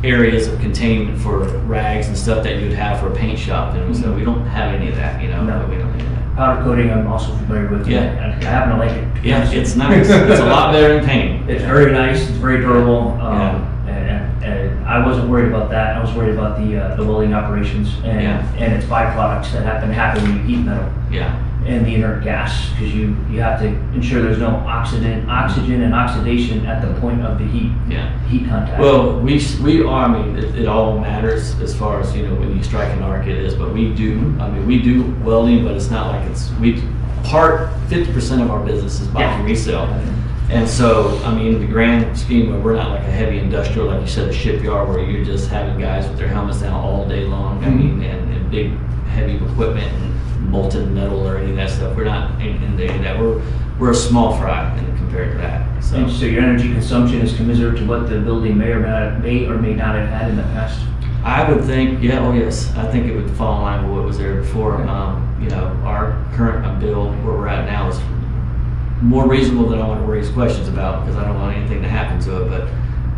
areas of containment for rags and stuff that you'd have for a paint shop, and so we don't have any of that, No. we don't need that. Powder coating, I'm also familiar with. Yeah. I happen to like it. Yeah, it's nice. It's a lot better than paint. It's very nice, it's very durable, Yeah. and I wasn't worried about that. I was worried about the welding operations and its byproducts that happen when you heat metal Yeah. and the inert gas, because you have to ensure there's no oxygen and oxidation at the point of the heat contact. Well, we are, it all matters as far as, when you strike an arc it is, but we do welding, but it's not like 50% of our business is buy and resell. And so, in the grand scheme, we're not like a heavy industrial, like you said, a shipyard where you're just having guys with their helmets down all day long, and big heavy equipment and molten metal or any of that stuff. We're not in any of that. We're a small fry compared to that. And so your energy consumption is commensurate to what the building may or may not have had in the past? I would think, yes. I think it would fall in line with what was there before. Our current bill, where we're at now, is more reasonable than I want to raise questions about, because I don't want anything to happen to it. But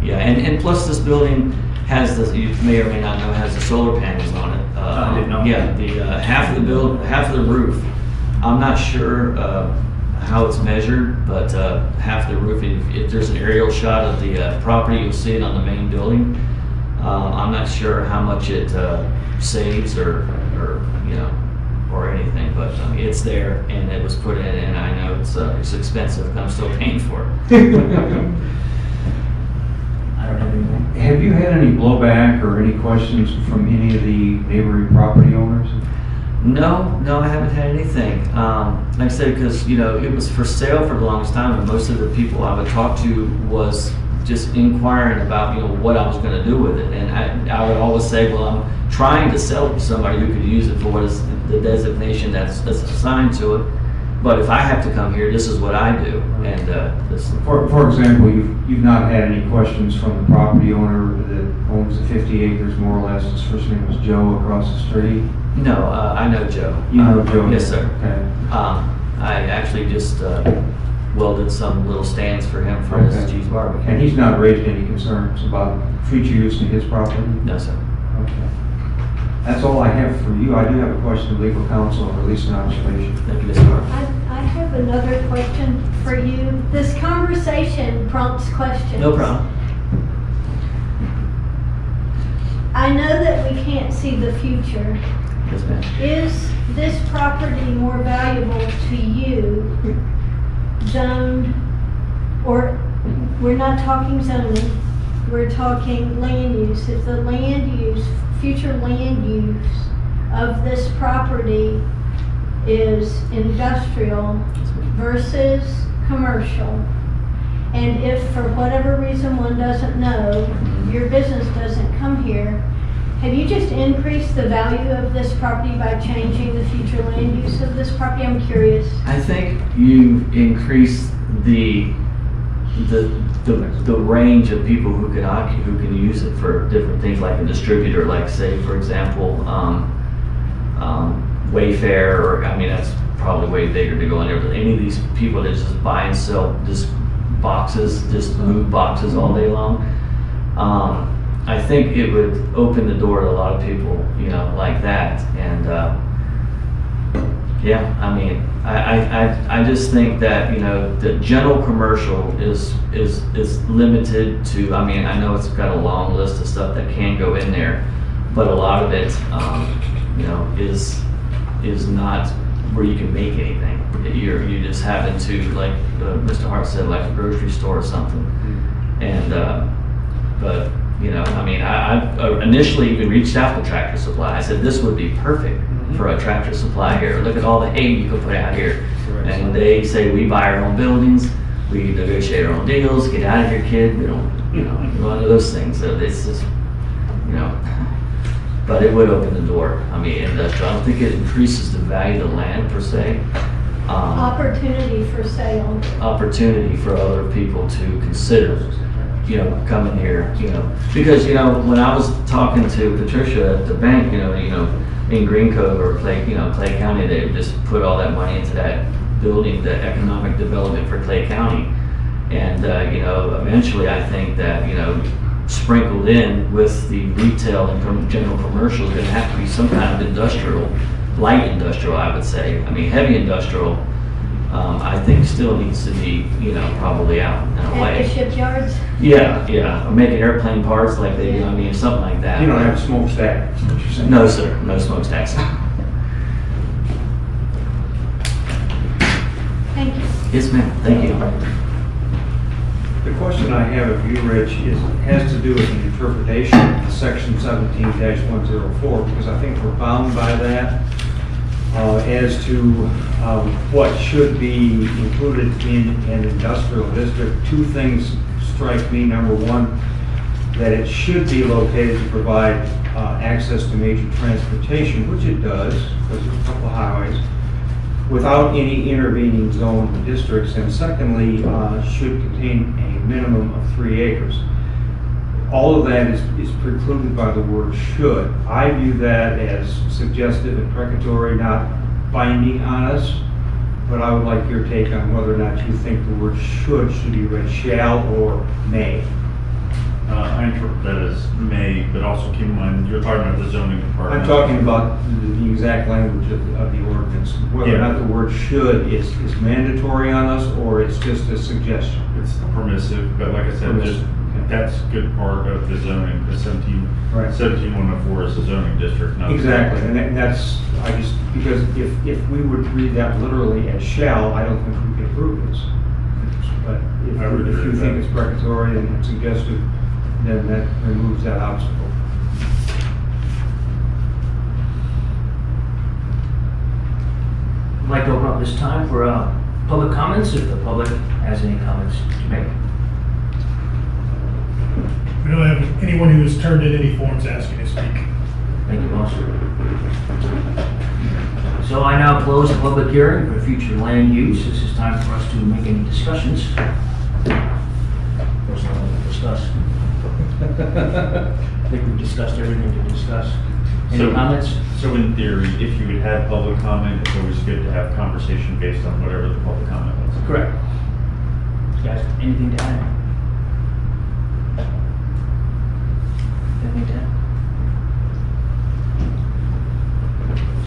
yeah, and plus this building has you may or may not know, has the solar panels on it. I didn't know. Yeah, the half of the roof. I'm not sure how it's measured, but half the roof. If there's an aerial shot of the property, you'll see it on the main building. I'm not sure how much it saves or anything, but it's there and it was put in, and I know it's expensive, and I'm still paying for it. I don't have anything. Have you had any blowback or any questions from any of the neighboring property owners? No, I haven't had anything. Like I said, because it was for sale for the longest time, and most of the people I would talk to was just inquiring about what I was going to do with it, and I would always say, well, I'm trying to sell it to somebody who could use it for what is the designation that's assigned to it. But if I have to come here, this is what I do. And For example, you've not had any questions from the property owner that owns the 50 acres more or less. His first name was Joe across the street. No, I know Joe. You know Joe? Yes, sir. Okay. I actually just welded some little stands for him for his Okay. cheese barbecue. And he's not raised any concerns about future use in his property? No, sir. Okay. That's all I have for you. I do have a question of legal counsel or release an observation. Thank you, Mr. Hart. I have another question for you. This conversation prompts questions. No problem. I know that we can't see the future. Yes, ma'am. Is this property more valuable to you zoned, or we're not talking zoning, we're talking land use. If the land use, future land use of this property is industrial versus commercial, and if for whatever reason one doesn't know, your business doesn't come here, have you just increased the value of this property by changing the future land use of this property? I'm curious. I think you increase the range of people who can use it for different things, like a distributor, like say for example, Wayfair, or I mean that's probably way bigger to go in there, but any of these people that just buy and sell just boxes, just move boxes all day long. I think it would open the door to a lot of people, you know, like that. And yeah, I mean, I just think that, you know, the general commercial is limited to, I mean, I know it's got a long list of stuff that can go in there, but a lot of it, you know, is not where you can make anything. You're just having to, like Mr. Hart said, like a grocery store or something. And but you know, I mean, I initially even reached out to Tractor Supply. I said this would be perfect for a Tractor Supply here. Look at all the hay you could put out here. And they say we buy our own buildings, we negotiate our own deals. Get out of here, kid. We don't, you know, one of those things. So it's just, you know. But it would open the door. I mean, industrial. I don't think it increases the value of the land per se. Opportunity for sale. Opportunity for other people to consider, you know, coming here, you know, because, you know, when I was talking to Patricia at the bank, you know, in Green Cove or Clay County, they just put all that money into that building, the economic development for Clay County. And, you know, eventually I think that, you know, sprinkled in with the retail and general commercial is going to have to be some kind of industrial, light industrial, I would say. I mean, heavy industrial, I think still needs to be, you know, probably out in a At the way. shipyards? Yeah, or making airplane parts like they do, I mean, something like that. You don't have a smokestack, is what you're saying? No, sir, no smokestacks. Thank you. Yes, ma'am, thank you. The question I have of you, Rich, has to do with the interpretation of section 17-104, because I think we're bound by that as to what should be included in an industrial district. Two things strike me. Number one, that it should be located to provide access to major transportation, which it does, because there's a couple of highways, without any intervening zone or districts. And secondly, should contain a minimum of 3 acres. All of that is precluded by the word should. I view that as suggestive and precatory, not binding on us, but I would like your take on whether or not you think the word should be read shall or may. I interpret that as may, but also keep in mind, you're talking about the zoning department. I'm talking about the exact language of the ordinance, whether or not the word should is mandatory on us, or it's just a suggestion. It's permissive, but like I said, Permissive, okay. that's a good part of the zoning, the 17104 is a zoning district, not. Exactly, and that's, I just, because if we would read that literally as shall, I don't think we could approve this. But I would if agree you with think that. it's precatory and suggestive, then that removes that obstacle. I'd like to open up this time for public comments, if the public has any comments to make. We don't have anyone who has turned in any forms asking to speak. Thank you, Officer. So I now close the public hearing for future land use. This is time for us to make any discussions. There's nothing to discuss. I think we've discussed everything to discuss. Any comments? So in theory, if you would have public comment, it's always good to have conversation based on whatever the public comment was. Correct. Guys, anything to add? Anything to add?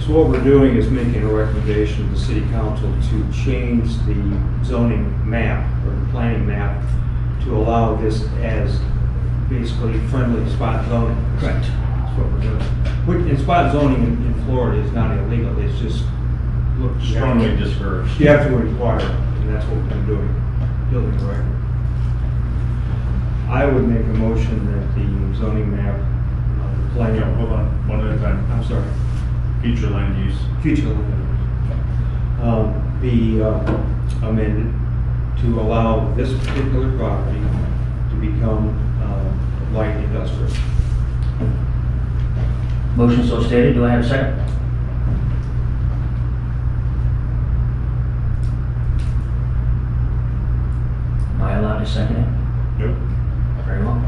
So what we're doing is making a recommendation to the city council to change the zoning map or the planning map to allow this as basically friendly spot zoning. Correct. That's what we're doing. And spot zoning in Florida is not illegal, it's just, look, Strongly discouraged. you have to inquire, and that's what we've been doing, building the record. I would make a motion that the zoning map, the plan. No, hold on, one at a time. I'm sorry. Future land use. Future land be amended to allow this particular property to become light industrial. Motion so stated, do I have a second? Am I allowed to second it? Nope. Very well.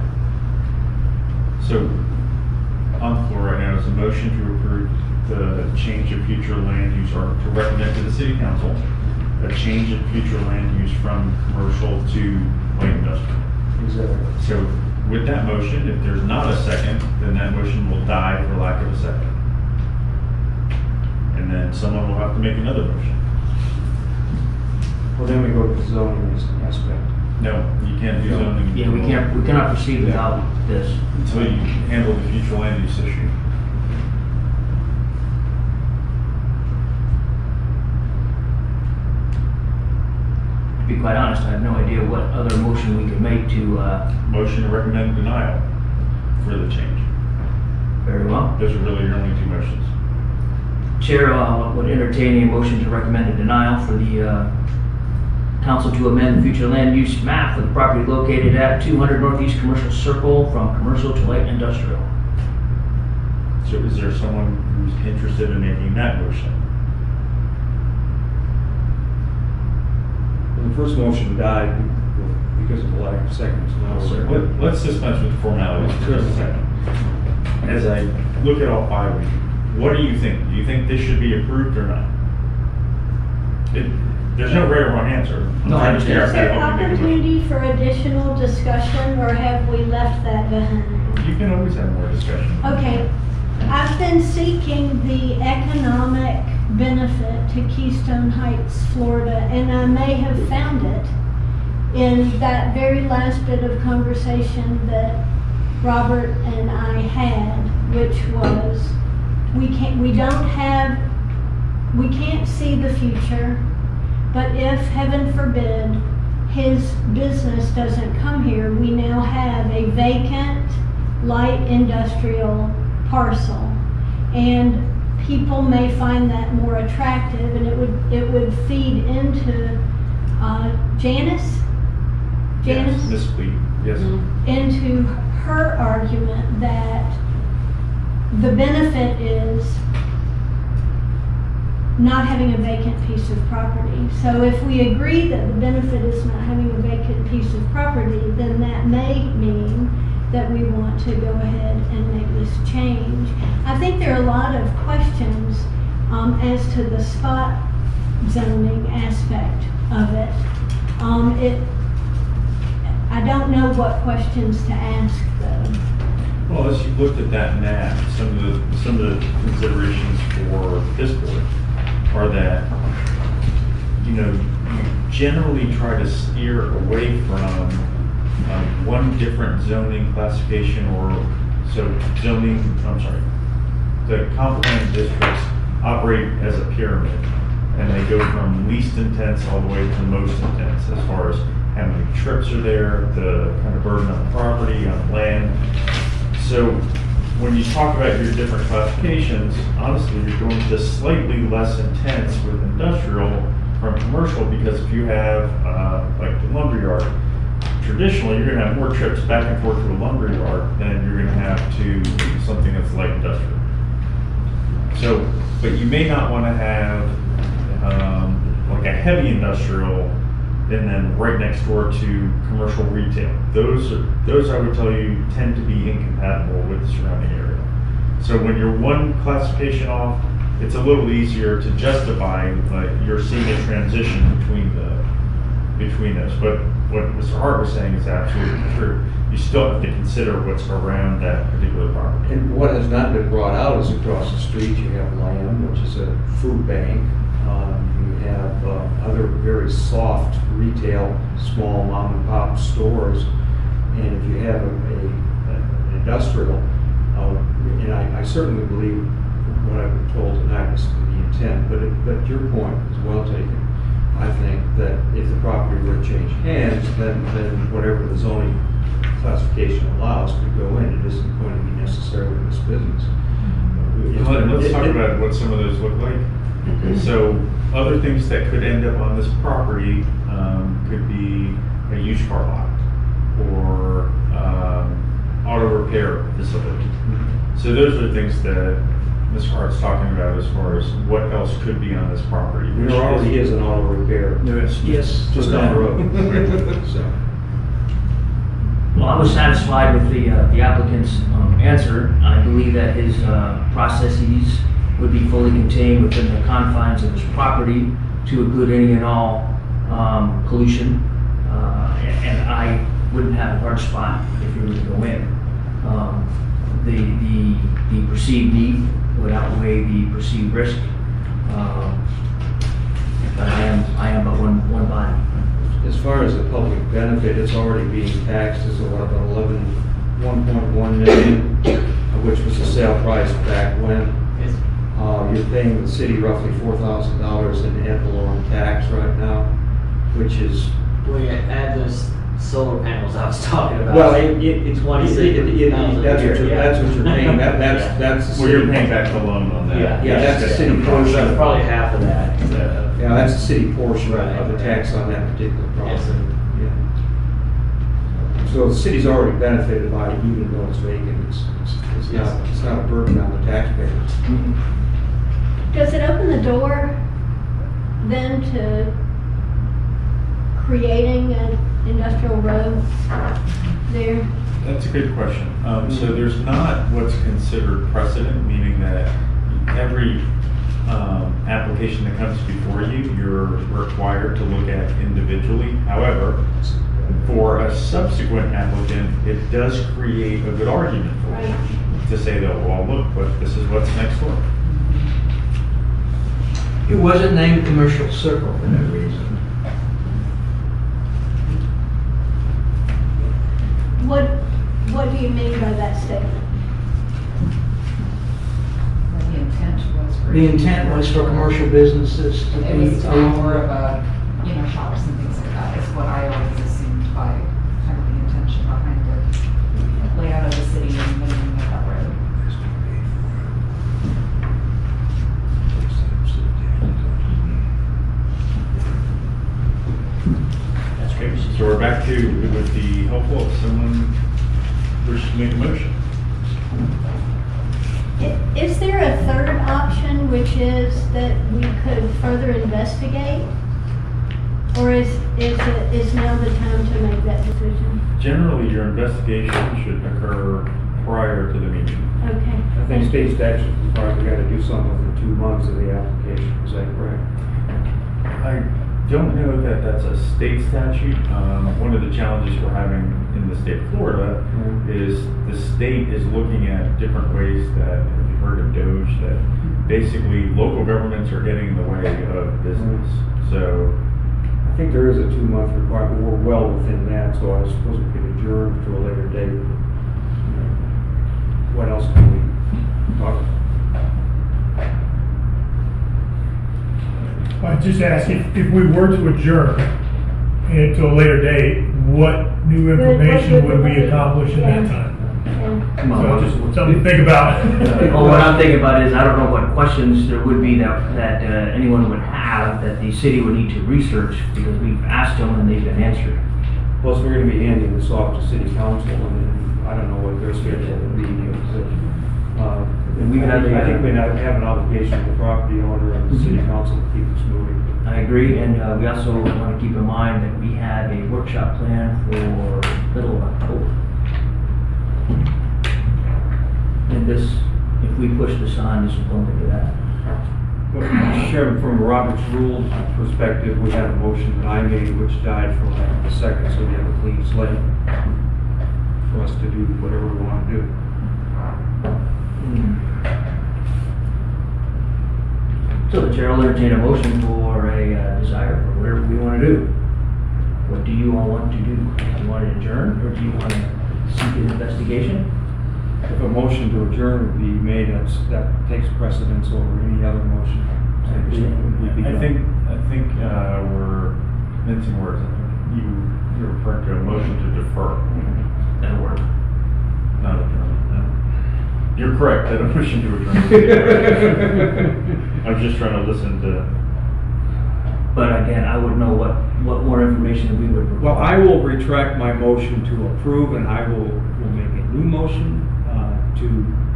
So, on the floor right now is a motion to approve the change of future land use, or to recommend to the city council a change in future land use from commercial to light industrial. Exactly. So with that motion, if there's not a second, then that motion will die for lack of a second. And then someone will have to make another motion. Well, then we go to the zoning aspect. No, you can't do zoning. Yeah, we cannot proceed without this. Until you handle the future land use issue. To be quite honest, I have no idea what other motion we could make to, Motion to recommend denial for the change. very well. Those are really your only two motions. Chair would entertain a motion to recommend a denial for the council to amend the future land use map for the property located at 200 Northeast Commercial Circle from commercial to light industrial. So is there someone who's interested in making that motion? Well, the first motion died because of the lack of seconds. Now Yes, sir. Let's dispense with the formalities for just a second. As I look at all five of you, what do you think? Do you think this should be approved or not? There's no right or wrong answer. No, I understand. Is there Okay, I'll make a motion. opportunity for additional discussion, or have we left that behind? You can always have more discussion. Okay, I've been seeking the economic benefit to Keystone Heights, Florida, and I may have found it in that very last bit of conversation that Robert and I had, which was, we can't see the future, but if, heaven forbid, his business doesn't come here, we now have a vacant light industrial parcel. And people may find that more attractive, and it would feed into Janice? Yes, Ms. Lee, yes. Into her argument that the benefit is not having a vacant piece of property. So if we agree that the benefit is not having a vacant piece of property, then that may mean that we want to go ahead and make this change. I think there are a lot of questions as to the spot zoning aspect of it. I don't know what questions to ask though. Well, as you looked at that map, some of the considerations for this board are that, you generally try to steer away from one different zoning classification the complementary districts operate as a pyramid, and they go from least intense all the way to most intense as far as how many trips are there, the kind of burden on the property, on land. So when you talk about your different classifications, honestly, you're going to slightly less intense with industrial from commercial, because if you have like the lumberyard, traditionally you're going to have more trips back and forth to a lumberyard than you're going to have to something that's light industrial. So, but you may not want to have like a heavy industrial and then right next door to commercial retail. Those I would tell you tend to be incompatible with the surrounding area. So when you're one classification off, it's a little easier to justify, like, you're seeing a transition between between those. But what Mr. Hart was saying is absolutely true. You still have to consider what's around that particular property. And what has not been brought out is across the street, you have Lamb, which is a food bank. You have other very soft retail, small mom and pop stores. And if you have an industrial, and I certainly believe what I've been told tonight is the intent, but your point is well taken. I think that if the property were to change hands, then whatever the zoning classification allows could go in. It isn't going to be necessarily this business. Let's talk about what some of those look like. So other things that could end up on this property could be a used car lot or auto repair facility. So those are things that Mr. Hart's talking about as far as what else could be on this property. There already is an auto repair. Yes. Just down the road. So. Well, I was satisfied with the applicant's answer. I believe that his processes would be fully contained within the confines of his property to include any and all pollution. And I wouldn't have a hard spot if he were to go in. The perceived need would outweigh the perceived risk. But I am but one body. As far as the public benefit, it's already being taxed as about 1.1 million, which was the sale price back when. You're paying the city roughly $4,000 in ad valorem tax right now, which is. Well, you add those solar panels I was talking about. Well, it's that's what 26,000 you're a year, yeah. that's what you're paying. That's the Well, you're city. paying back the loan on that. Yeah, that's the city portion. So probably half of that. Yeah, that's the city portion Right. of the tax on that particular Yes, property. sir. Yeah. So the city's already benefited by it, even though it's vacant. It's not a burden on the taxpayers. Does it open the door then to creating an industrial road there? That's a good question. So there's not what's considered precedent, meaning that every application that comes before you, you're required to look at individually. However, for a subsequent applicant, it does create a good argument for you to say that, well, look, but this is what's next door. It wasn't named commercial circle for no reason. What do you mean by that statement? The intent was for. The intent was for commercial businesses to It was be. more of a, shops and things like that, is what I always assumed by kind of the intention behind the layout of the city and the naming of that road. That's great. So we're back to, it would be helpful if someone wishes to make a motion. Is there a third option, which is that we could further investigate? Or is now the time to make that decision? Generally, your investigation should occur prior to the meeting. Okay. I think state statute requires we got to do something within 2 months of the application. Is that correct? I don't know that that's a state statute. One of the challenges we're having in the state of Florida is the state is looking at different ways that, have you heard of DOGE, that basically local governments are getting in the way of business. So I think there is a 2-month requirement. We're well within that, so I suppose we could adjourn to a later date. What else can we talk about? I just ask if we were to adjourn to a later date, what new information would we accomplish in that time? So just something to think about. Well, what I'm thinking about is, I don't know what questions there would be that anyone would have that the city would need to research, because we've asked them and they've been answered. Plus, we're going to be handing this off to city council, and I don't know what their schedule will be. And we have I think we have an obligation to the property owner and the city council to keep this moving. I agree, and we also want to keep in mind that we have a workshop plan for middle of October. And this, if we push this on, this will go into that. Mr. Chairman, from a Robert's Rules perspective, we had a motion that I made which died for lack of a second, so we have a clean slate for us to do whatever we want to do. So the chair will entertain a motion for a desire for whatever we want to do. What do you all want to do? Do you want to adjourn, or do you want to seek an investigation? If a motion to adjourn would be made, that takes precedence over any other motion. I think we're mincing words. You're referring to a motion to defer. That'll work. Not adjourn. No. You're correct, that a motion to adjourn. I was just trying to listen to. But again, I would know what more information we would. Well, I will retract my motion to approve, and I will make a new motion to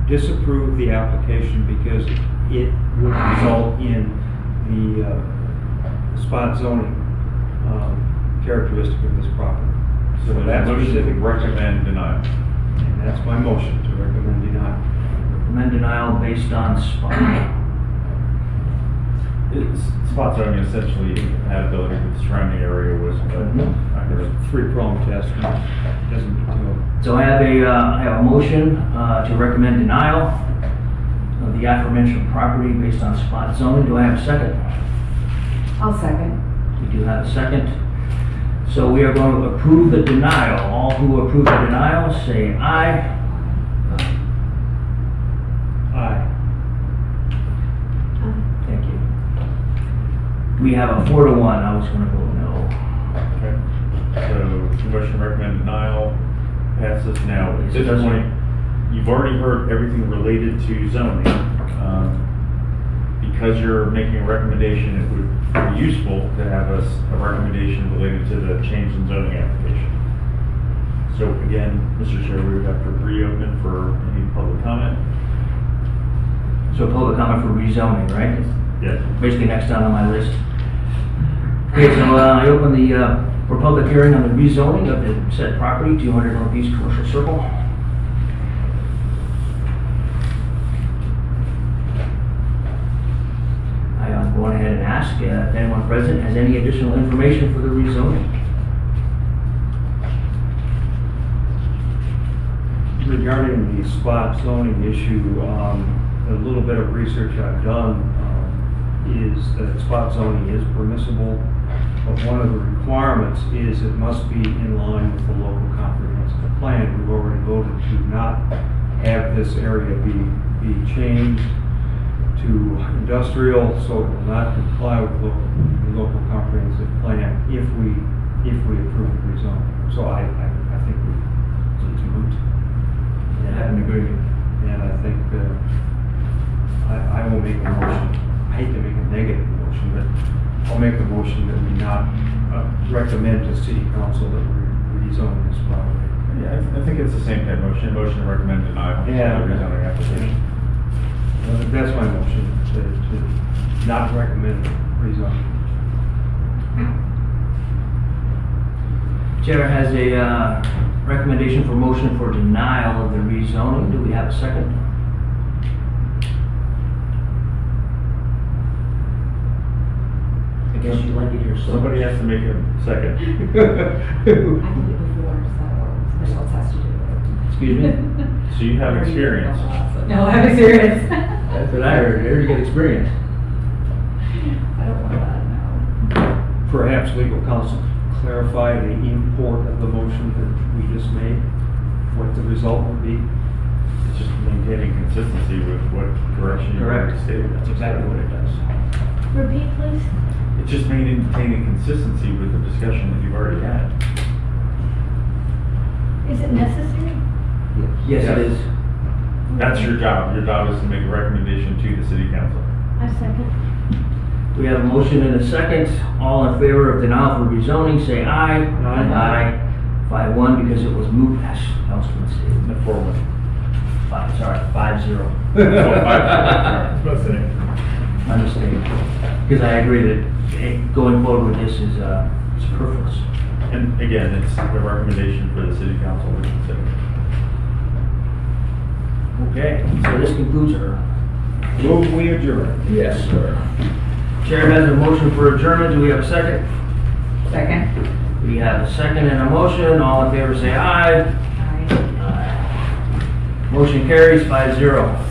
disapprove the application because it would result in the spot zoning characteristic of this property. So that's motion to specific. recommend denial. And that's my motion, to recommend denial. Recommend denial based on spot. Spot zoning essentially incompatibility with the surrounding area was, I heard. Three-pronged test, doesn't do it. So I have a motion to recommend denial of the aforementioned property based on spot zoning. Do I have a second? I'll second. We do have a second. So we are going to approve the denial. All who approve the denial say aye. Aye. Thank you. We have a 4-1. I was going to vote no. Okay. So the motion to recommend denial passes now. At this point, you've already heard everything related to zoning. Because you're making a recommendation, it would be useful to have a recommendation related to the change in zoning application. So again, Mr. Chair, we would have to reopen for any public comment. So public comment for rezoning, right? Yes. Basically next down on my list. Okay, so I open the for public hearing on the rezoning of the said property, 200 Northeast Commercial Circle. I'm going ahead and ask if anyone present has any additional information for the rezoning. Regarding the spot zoning issue, a little bit of research I've done is that spot zoning is permissible, but one of the requirements is it must be in line with the local comprehensive plan. We've already voted to not have this area be changed to industrial, so it will not comply with the local comprehensive plan if we approve the rezoning. So I think it's moot. I haven't agreed. And I think I will make a motion. I hate to make a negative motion, but I'll make the motion that we not recommend to City Council that we rezone this property. Yeah, I think it's the same type of motion to recommend denial of the rezoning application. That's my motion, to not recommend rezoning. Chair has a recommendation for motion for denial of the rezoning. Do we have a second? I guess you'd like it yourself. Somebody has to make a second. I did it before, so somebody else has to do it. Excuse me? So you have experience. No, I have experience. That's what I heard. There you get experience. I don't want that, no. Perhaps legal counsel clarify the import of the motion that we just made, what the result would be. It's just maintaining consistency with what direction you already stated. That's exactly what it does. Repeat, please. It's just maintaining consistency with the discussion that you've already had. Is it necessary? Yes, it is. That's your job. Your job is to make a recommendation to the city council. I second. We have a motion and a second. All in favor of denial for rezoning, say aye. Aye. 5-1 because it was moot. Councilman stated. The 4-1. 5-0. Both things. My mistake. Because I agree that going forward with this is superfluous. And again, it's a recommendation for the city council to consider. Okay, so this concludes our Move we adjourn. Yes, sir. Chair has a motion for adjournment. Do we have a second? Second. We have a second and a motion. All in favor say aye. Aye. Motion carries 5-0.